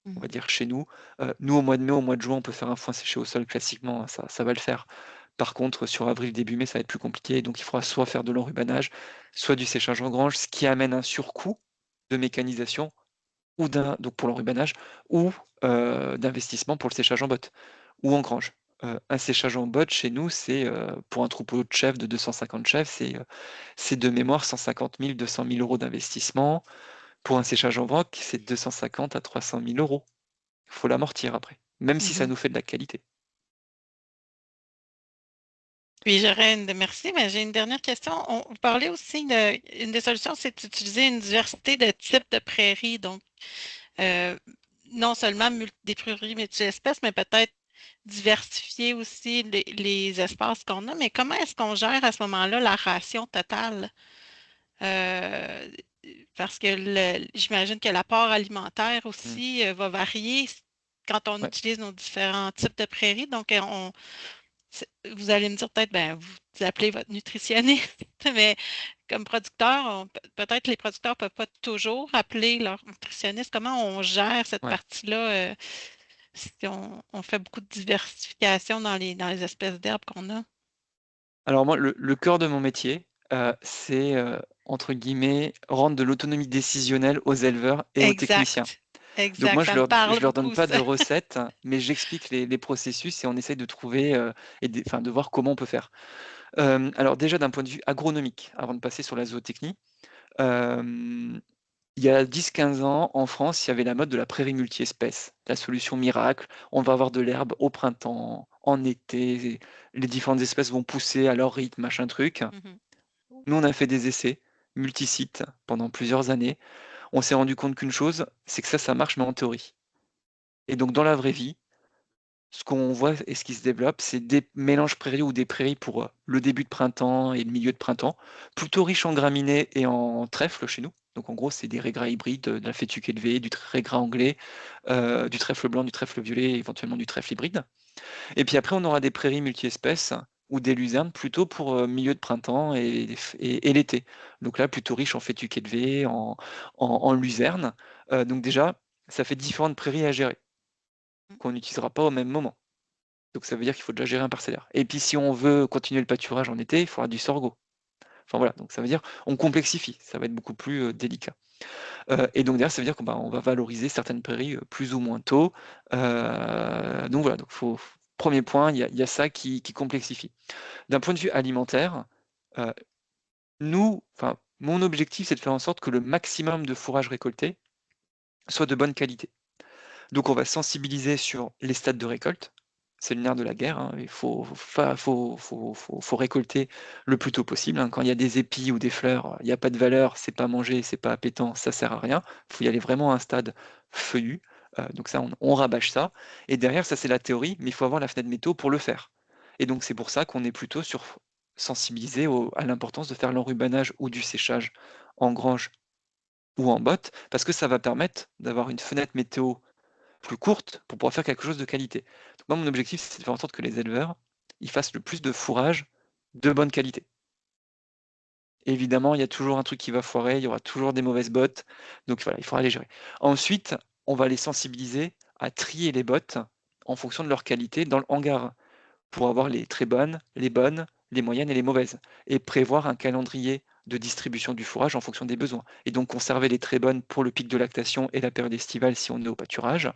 On va dire chez nous. Nous, au mois de mai, au mois de juin, on peut faire un foin séché au sol classiquement, hein, ça va le faire. Par contre, sur avril, début mai, ça va être plus compliqué. Donc, il faudra soit faire de l'enrubanage, soit du séchage en grange, ce qui amène un surcoût de mécanisation donc pour l'enrubanage, ou d'investissement pour le séchage en botte ou en grange. Un séchage en botte, chez nous, c'est pour un troupeau de chèvres, de 250 chèvres, c'est de mémoire 150 000, 200 000 euros d'investissement. Pour un séchage en vrac, c'est 250 à 300 000 euros. Il faut l'amortir après, même si ça Mhm. nous fait de la qualité. Puis merci, mais j'ai une dernière question. Vous parlez aussi une des solutions, c'est d'utiliser une diversité de types de prairies. Donc, euh, non seulement des prairies multi-espèces, mais peut-être diversifier aussi les espaces qu'on a. Mais comment est-ce qu'on gère à ce moment-là la ration totale? Euh, Parce que j'imagine que l'apport alimentaire Mm. aussi va varier quand on Ouais. utilise nos différents types de prairies. Donc, vous allez me dire peut-être, ben, vous appelez votre nutritionniste, mais comme producteur, peut-être les producteurs ne peuvent pas toujours appeler leur nutritionniste. Comment on gère cette Ouais. partie-là si on fait beaucoup de diversification dans les espèces d'herbes qu'on a? Alors moi, le cœur de mon métier, c'est, entre guillemets, rendre de l'autonomie décisionnelle aux éleveurs et aux techniciens. Exact. Donc Exact. moi, Ça me je parle leur donne beaucoup, pas ça. de recettes, mais j'explique les processus et on essaye de trouver, de voir comment on peut faire. Alors déjà d'un point de vue agronomique, avant de passer sur la zootechnie, hem, il y a 10, 15 ans, en France, il y avait la mode de la prairie multi-espèces, la solution miracle. On va avoir de l'herbe au printemps, en été, les différentes espèces vont pousser à leur rythme, machin truc. Mhm. Nous, on a fait des essais, multi-sites pendant plusieurs années, on s'est rendu compte qu'une chose, c'est que ça marche, mais en théorie. Et donc, dans la vraie vie, ce qu'on voit et ce qui se développe, c'est des mélanges prairies ou des prairies pour le début de printemps et le milieu de printemps, plutôt riches en graminées et en trèfle chez nous. Donc en gros, c'est des raigras hybrides, de la fétuque élevée, du raigras anglais, du trèfle blanc, du trèfle violet, éventuellement du trèfle hybride. Et puis après, on aura des prairies multi-espèces ou des luzernes plutôt pour milieu de printemps et l'été. Donc là, plutôt riche en fétuque élevée, en luzerne. Donc déjà, ça fait différentes prairies à gérer qu'on n'utilisera pas au même moment. Donc ça veut dire qu'il faut déjà gérer un parcellaire. Et puis si on veut continuer le pâturage en été, il faudra du sorgho. Enfin voilà, donc ça veut dire on complexifie, ça va être beaucoup plus délicat. Et donc derrière, ça veut dire qu'on on va valoriser certaines prairies plus ou moins tôt. Donc voilà, donc premier point, il y a ça qui complexifie. D'un point de vue alimentaire, euh, enfin, mon objectif, c'est de faire en sorte que le maximum de fourrage récolté soit de bonne qualité. Donc on va sensibiliser sur les stades de récolte. C'est le nerf de la guerre, hein. Il faut récolter le plus tôt possible, hein. Quand il y a des épis ou des fleurs, il n'y a pas de valeur, c'est pas mangé, c'est pas appétant, ça sert à rien. Il faut y aller vraiment à un stade feuillu. Donc ça, on rabâche ça. Et derrière, ça c'est la théorie, mais il faut avoir la fenêtre météo pour le faire. Et donc c'est pour ça qu'on est plutôt sensibilisé à l'importance de faire l'enrubanage ou du séchage en grange ou en botte, parce que ça va permettre d'avoir une fenêtre météo plus courte pour pouvoir faire quelque chose de qualité. Donc moi, mon objectif, c'est de faire en sorte que les éleveurs ils fassent le plus de fourrage de bonne qualité. Évidemment, il y a toujours un truc qui va foirer, il y aura toujours des mauvaises bottes, donc voilà, il faudra les gérer. Ensuite, on va les sensibiliser à trier les bottes en fonction de leur qualité dans le hangar, pour avoir les très bonnes, les moyennes et les mauvaises, et prévoir un calendrier de distribution du fourrage en fonction des besoins. Et donc conserver les très bonnes pour le pic de lactation et la période estivale si on est au pâturage,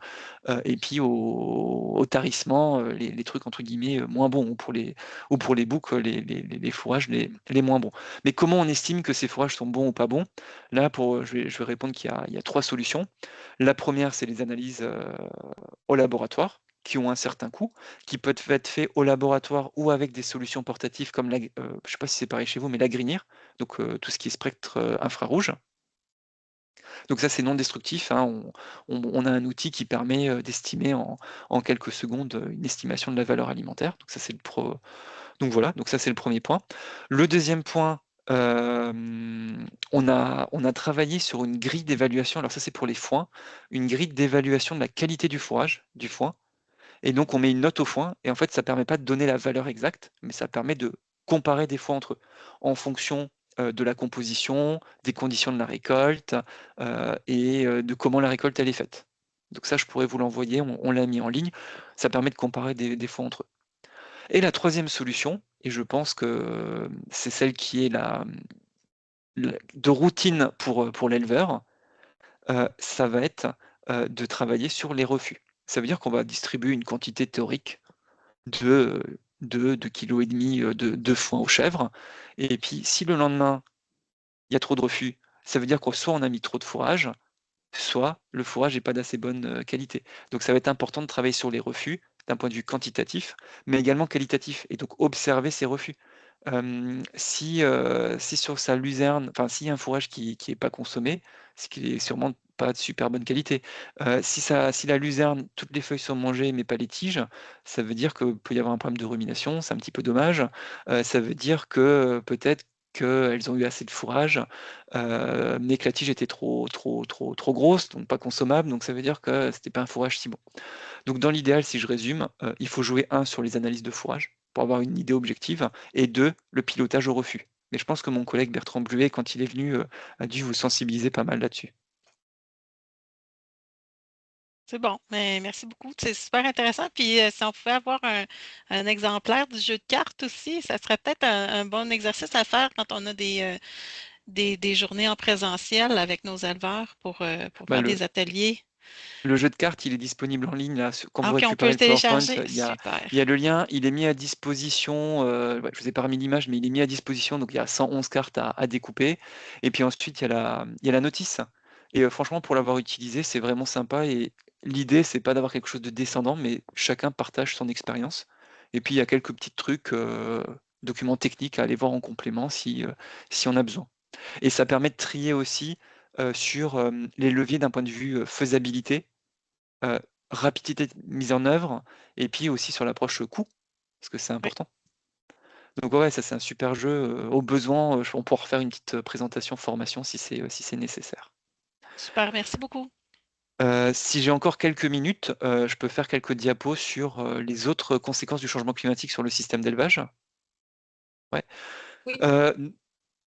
et puis au tarissement, les trucs entre guillemets moins bons, ou pour les boucs, les fourrages les moins bons. Mais comment on estime que ces fourrages sont bons ou pas bons? Là, je vais répondre il y a trois solutions. La première, c'est les analyses au laboratoire, qui ont un certain coût, qui peuvent être faits au laboratoire ou avec des solutions portatives comme je ne sais pas si c'est pareil chez vous, mais l'agrinir, donc tout ce qui est spectre infrarouge. Donc ça, c'est non destructif, hein. On a un outil qui permet d'estimer en quelques secondes une estimation de la valeur alimentaire. Donc ça, c'est donc voilà, donc ça c'est le premier point. Le deuxième point, on a travaillé sur une grille d'évaluation. Alors ça, c'est pour les foins, une grille d'évaluation de la qualité du fourrage, du foin. Et donc, on met une note au foin, et en fait, ça ne permet pas de donner la valeur exacte, mais ça permet de comparer des foins entre eux, en fonction de la composition, des conditions de la récolte, et de comment la récolte elle est faite. Donc ça, je pourrais vous l'envoyer, on l'a mis en ligne, ça permet de comparer des foins entre eux. Et la troisième solution, et je pense que c'est celle qui est de routine pour l'éleveur, ça va être de travailler sur les refus. Ça veut dire qu'on va distribuer une quantité théorique de 2 kg et demi de foin aux chèvres. Et puis, si le lendemain, il y a trop de refus, ça veut dire que soit on a mis trop de fourrage, soit le fourrage n'est pas d'assez bonne qualité. Donc, ça va être important de travailler sur les refus d'un point de vue quantitatif, mais également qualitatif, et donc observer ces refus. Si sur sa luzerne, enfin, s'il y a un fourrage qui n'est pas consommé, c'est qu'il est sûrement pas de super bonne qualité. Si la luzerne, toutes les feuilles sont mangées, mais pas les tiges, ça veut dire qu'il peut y avoir un problème de rumination, c'est un petit peu dommage. Ça veut dire que peut-être qu'elles ont eu assez de fourrage, mais que la tige était trop grosse, donc pas consommable, donc ça veut dire que c'était pas un fourrage si bon. Donc dans l'idéal, si je résume, il faut jouer sur les analyses de fourrage pour avoir une idée objective, et 2, le pilotage au refus. Mais je pense que mon collègue Bertrand Bluet, quand il est venu, a dû vous sensibiliser pas mal là-dessus. C'est bon, mais merci beaucoup. C'est super intéressant. Puis si on pouvait avoir un exemplaire du jeu de cartes aussi, ça serait peut-être un bon exercice à faire quand on a des journées en présentiel avec nos éleveurs pour Bah, faire le, des ateliers. le jeu de cartes, il est disponible en ligne. Là, quand Ah, vous OK, on peut récupérez le le PowerPoint, télécharger. il y a Super. le lien, il est mis à disposition. Ouais, je vous ai pas remis l'image, mais il est mis à disposition. Donc il y a 111 cartes à découper. Et puis ensuite, il y a la notice. Et franchement, pour l'avoir utilisé, c'est vraiment sympa. Et l'idée, c'est pas d'avoir quelque chose de descendant, mais chacun partage son expérience. Et puis il y a quelques petits trucs, documents techniques à aller voir en complément si on a besoin. Et ça permet de trier aussi sur les leviers d'un point de vue faisabilité, rapidité de mise en œuvre, et puis aussi sur l'approche coût, parce que c'est Oui, important. Donc ouais, ça c'est un super jeu. Au besoin, on pourra refaire une petite présentation formation si c'est nécessaire. super, merci beaucoup. Si j'ai encore quelques minutes, je peux faire quelques diapos sur les autres conséquences du changement climatique sur le système d'élevage. Ouais. Oui.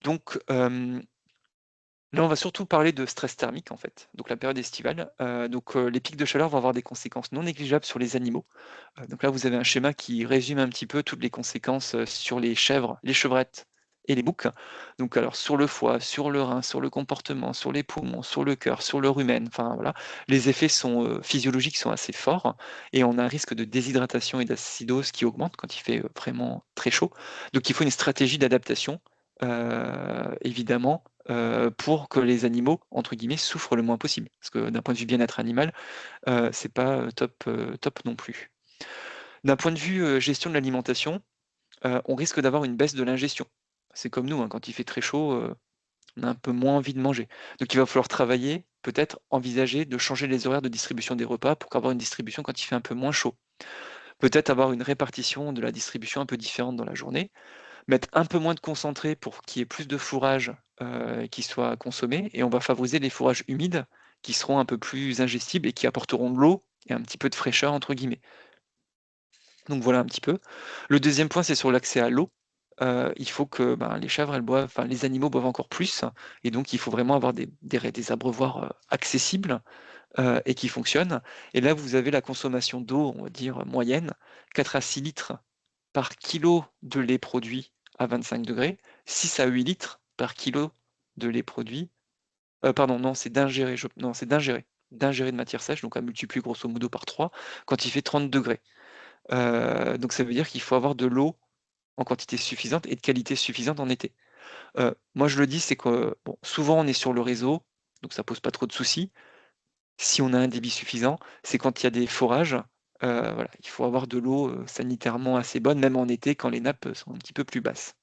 Donc là, on va surtout parler de stress thermique en fait, donc la période estivale. Les pics de chaleur vont avoir des conséquences non négligeables sur les animaux. Donc là, vous avez un schéma qui résume un petit peu toutes les conséquences sur les chèvres, les chevrettes et les boucs. Donc alors sur le foie, sur le rein, sur le comportement, sur les poumons, sur le cœur, sur le rumen, enfin voilà, les effets physiologiques sont assez forts et on a un risque de déshydratation et d'acidose qui augmente quand il fait vraiment très chaud. Donc il faut une stratégie d'adaptation, évidemment, pour que les animaux, entre guillemets, souffrent le moins possible. Parce que d'un point de vue bien-être animal, c'est pas top non plus. D'un point de vue gestion de l'alimentation, on risque d'avoir une baisse de l'ingestion. C'est comme nous, hein, quand il fait très chaud, on a un peu moins envie de manger. Donc il va falloir travailler, peut-être envisager de changer les horaires de distribution des repas pour avoir une distribution quand il fait un peu moins chaud. Peut-être avoir une répartition de la distribution un peu différente dans la journée, mettre un peu moins de concentré pour qu'il y ait plus de fourrage qui soit consommé, et on va favoriser les fourrages humides qui seront un peu plus ingestibles et qui apporteront de l'eau et un petit peu de fraîcheur entre guillemets. Donc voilà un petit peu. Le deuxième point, c'est sur l'accès à l'eau. Il faut que les chèvres, elles boivent, enfin les animaux boivent encore plus, et donc il faut vraiment avoir des abreuvoirs accessibles et qui fonctionnent. Et là, vous avez la consommation d'eau, on va dire moyenne, 4 à 6 litres par kilo de lait produit à 25 degrés, 6 à 8 litres par kilo de lait produit. Pardon, non, c'est d'ingérer, non, c'est d'ingérer de matière sèche, donc à multiplier grosso modo par 3 quand il fait 30 degrés. Donc ça veut dire qu'il faut avoir de l'eau en quantité suffisante et de qualité suffisante en été. Moi je le dis, c'est que bon, souvent on est sur le réseau, donc ça pose pas trop de soucis. Si on a un débit suffisant, c'est quand il y a des forages, voilà, il faut avoir de l'eau sanitairement assez bonne, même en été quand les nappes sont un petit peu plus basses.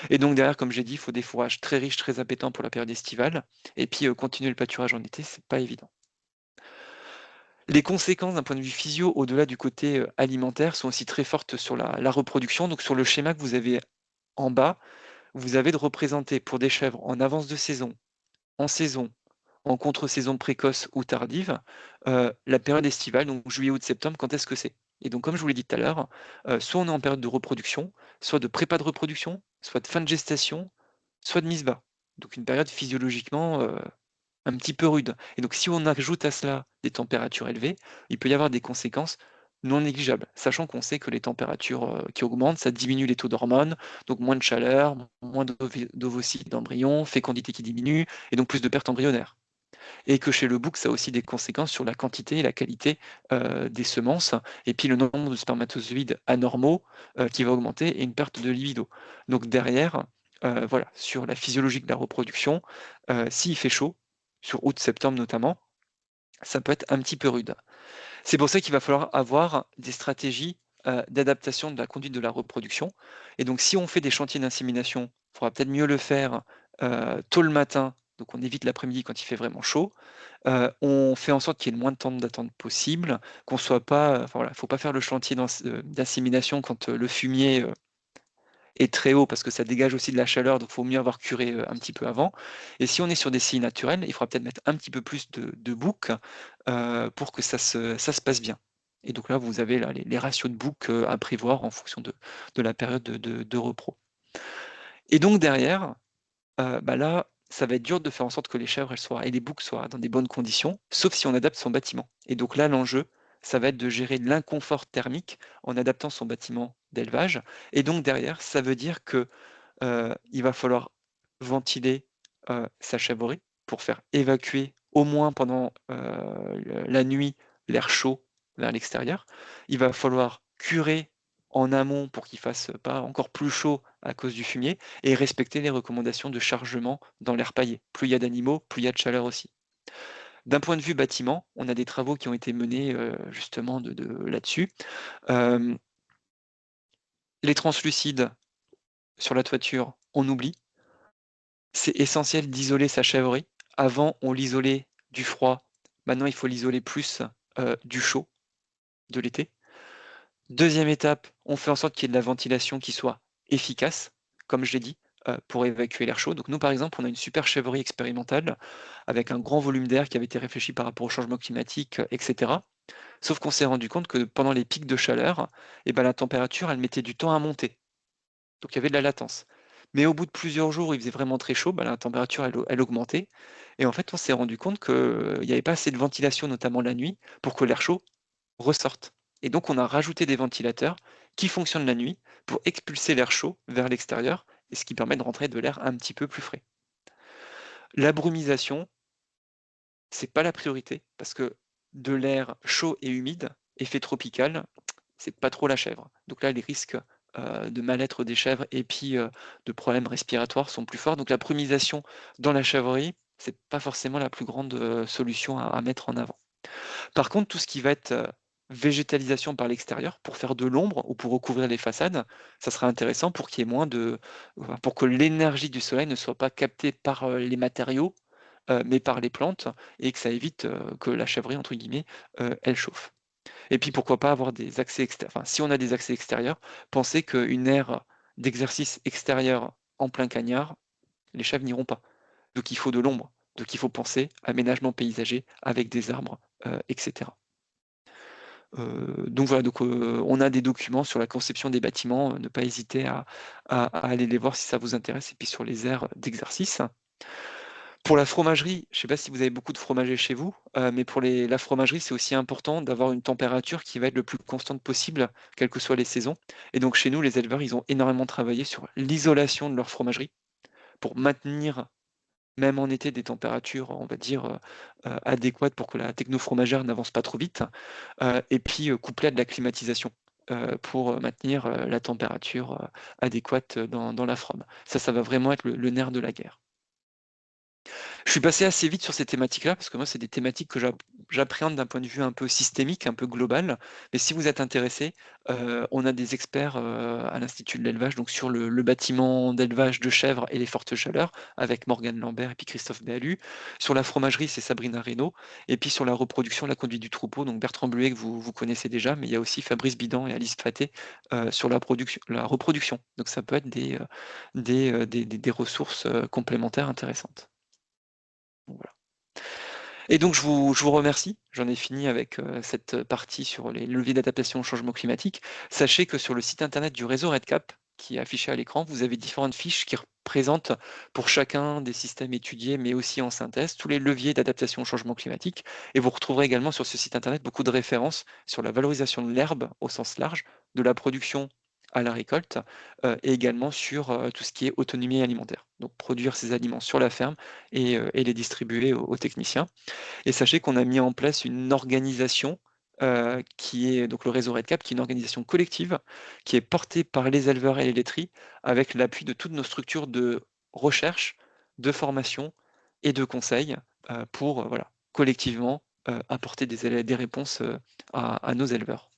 Et donc derrière, comme j'ai dit, il faut des fourrages très riches, très appétants pour la période estivale. Et puis continuer le pâturage en été, c'est pas évident. Les conséquences d'un point de vue physio, au-delà du côté alimentaire, sont aussi très fortes sur la reproduction. Donc sur le schéma que vous avez en bas, vous avez de représenter pour des chèvres en avance de saison, en contre-saison précoce ou tardive, la période estivale, donc juillet, août, septembre, quand est-ce que c'est? Et donc comme je vous l'ai dit tout à l'heure, soit on est en période de reproduction, soit de prépa de reproduction, soit de fin de gestation, soit de mise bas. Donc une période physiologiquement un petit peu rude. Et donc si on ajoute à cela des températures élevées, il peut y avoir des conséquences non négligeables, sachant qu'on sait que les températures qui augmentent, ça diminue les taux d'hormones, donc moins de chaleur, moins d'ovocytes d'embryons, fécondité qui diminue, et donc plus de pertes embryonnaires. Et que chez le bouc, ça a aussi des conséquences sur la quantité et la qualité des semences, et puis le nombre de spermatozoïdes anormaux qui va augmenter, et une perte de libido. Donc derrière, voilà, sur la physiologie de la reproduction, s'il fait chaud, sur août-septembre notamment, ça peut être un petit peu rude. C'est pour ça qu'il va falloir avoir des stratégies d'adaptation de la conduite de la reproduction. Et donc si on fait des chantiers d'insémination, il faudra peut-être mieux le faire tôt le matin, donc on évite l'après-midi quand il fait vraiment chaud. On fait en sorte qu'il y ait le moins de temps d'attente possible, qu'on soit pas, enfin voilà, il ne faut pas faire le chantier d'insémination quand le fumier est très haut parce que ça dégage aussi de la chaleur, donc il faut mieux avoir curé un petit peu avant. Et si on est sur des signes naturels, il faudra peut-être mettre un petit peu plus de bouc pour que ça se passe bien. Et donc là, vous avez là, les ratios de bouc à prévoir en fonction de la période de repro. Et donc derrière, là, ça va être dur de faire en sorte que les chèvres et les boucs soient dans des bonnes conditions, sauf si on adapte son bâtiment. Et donc là, l'enjeu, ça va être de gérer l'inconfort thermique en adaptant son bâtiment d'élevage. Et donc derrière, ça veut dire que il va falloir ventiler sa chèvrerie pour faire évacuer au moins pendant la nuit l'air chaud vers l'extérieur. Il va falloir curer en amont pour qu'il fasse pas encore plus chaud à cause du fumier et respecter les recommandations de chargement dans l'air paillé. Plus il y a d'animaux, plus il y a de chaleur aussi. D'un point de vue bâtiment, on a des travaux qui ont été menés justement là-dessus. Les translucides sur la toiture, on oublie. c'est essentiel d'isoler sa chèvrerie. Avant, on l'isolait du froid. Maintenant, il faut l'isoler plus du chaud de l'été. Deuxième étape, on fait en sorte qu'il y ait de la ventilation qui soit efficace, comme je l'ai dit, pour évacuer l'air chaud. Donc nous, par exemple, on a une super chèvrerie expérimentale avec un grand volume d'air qui avait été réfléchi par rapport au changement climatique, etc. Sauf qu'on s'est rendu compte que pendant les pics de chaleur, eh ben, la température, elle mettait du temps à monter. Donc il y avait de la latence. Mais au bout de plusieurs jours où il faisait vraiment très chaud, bah, la température, elle augmentait. Et en fait, on s'est rendu compte qu'il n'y avait pas assez de ventilation, notamment la nuit, pour que l'air chaud ressorte. Et donc, on a rajouté des ventilateurs qui fonctionnent la nuit pour expulser l'air chaud vers l'extérieur, et ce qui permet de rentrer de l'air un petit peu plus frais. La brumisation, c'est pas la priorité, parce que de l'air chaud et humide, effet tropical, c'est pas trop la chèvre. Donc là, les risques de mal-être des chèvres et puis de problèmes respiratoires sont plus forts. Donc la brumisation dans la chèvrerie, c'est pas forcément la plus grande solution à mettre en avant. Par contre, tout ce qui va être végétalisation par l'extérieur, pour faire de l'ombre ou pour recouvrir les façades, ça sera intéressant pour qu'il y ait moins pour que l'énergie du soleil ne soit pas captée par les matériaux, mais par les plantes, et que ça évite que la chèvrerie, entre guillemets, elle chauffe. Et puis pourquoi pas avoir des accès extérieurs. Enfin, si on a des accès extérieurs, pensez qu'une aire d'exercice extérieur en plein cagnard, les chèvres n'iront pas. Donc il faut de l'ombre. Donc il faut penser aménagement paysager avec des arbres, etc. Donc voilà, on a des documents sur la conception des bâtiments, ne pas hésiter à aller les voir si ça vous intéresse, et puis sur les aires d'exercice. Pour la fromagerie, je ne sais pas si vous avez beaucoup de fromagers chez vous, mais pour la fromagerie, c'est aussi important d'avoir une température qui va être le plus constante possible, quelles que soient les saisons. Et donc chez nous, les éleveurs, ils ont énormément travaillé sur l'isolation de leur fromagerie pour maintenir, même en été, des températures, on va dire, adéquates pour que la techno-fromagère n'avance pas trop vite, et puis couplé à de la climatisation pour maintenir la température adéquate dans la frome. Ça va vraiment être le nerf de la guerre. Je suis passé assez vite sur ces thématiques-là, parce que moi, c'est des thématiques que j'appréhende d'un point de vue un peu systémique, un peu global. Mais si vous êtes intéressé, on a des experts à l'Institut de l'élevage, donc sur le bâtiment d'élevage de chèvres et les fortes chaleurs, avec Morgane Lambert et puis Christophe Béalu. Sur la fromagerie, c'est Sabrina Reynaud. Et puis sur la reproduction, la conduite du troupeau, donc Bertrand Bluet, que vous connaissez déjà, mais il y a aussi Fabrice Bidan et Alice Faté sur la reproduction. Donc ça peut être des ressources complémentaires intéressantes. Voilà. Et donc je vous remercie. J'en ai fini avec cette partie sur les leviers d'adaptation au changement climatique. Sachez que sur le site internet du réseau REDCap, qui est affiché à l'écran, vous avez différentes fiches qui représentent pour chacun des systèmes étudiés, mais aussi en synthèse, tous les leviers d'adaptation au changement climatique. Et vous retrouverez également sur ce site internet beaucoup de références sur la valorisation de l'herbe au sens large, de la production à la récolte, et également sur tout ce qui est autonomie alimentaire. Donc produire ces aliments sur la ferme et les distribuer aux techniciens. Et sachez qu'on a mis en place une organisation qui est donc le réseau REDCap, qui est une organisation collective qui est portée par les éleveurs et les laiteries, avec l'appui de toutes nos structures de recherche, de formation et de conseil pour voilà, collectivement apporter des réponses à nos éleveurs.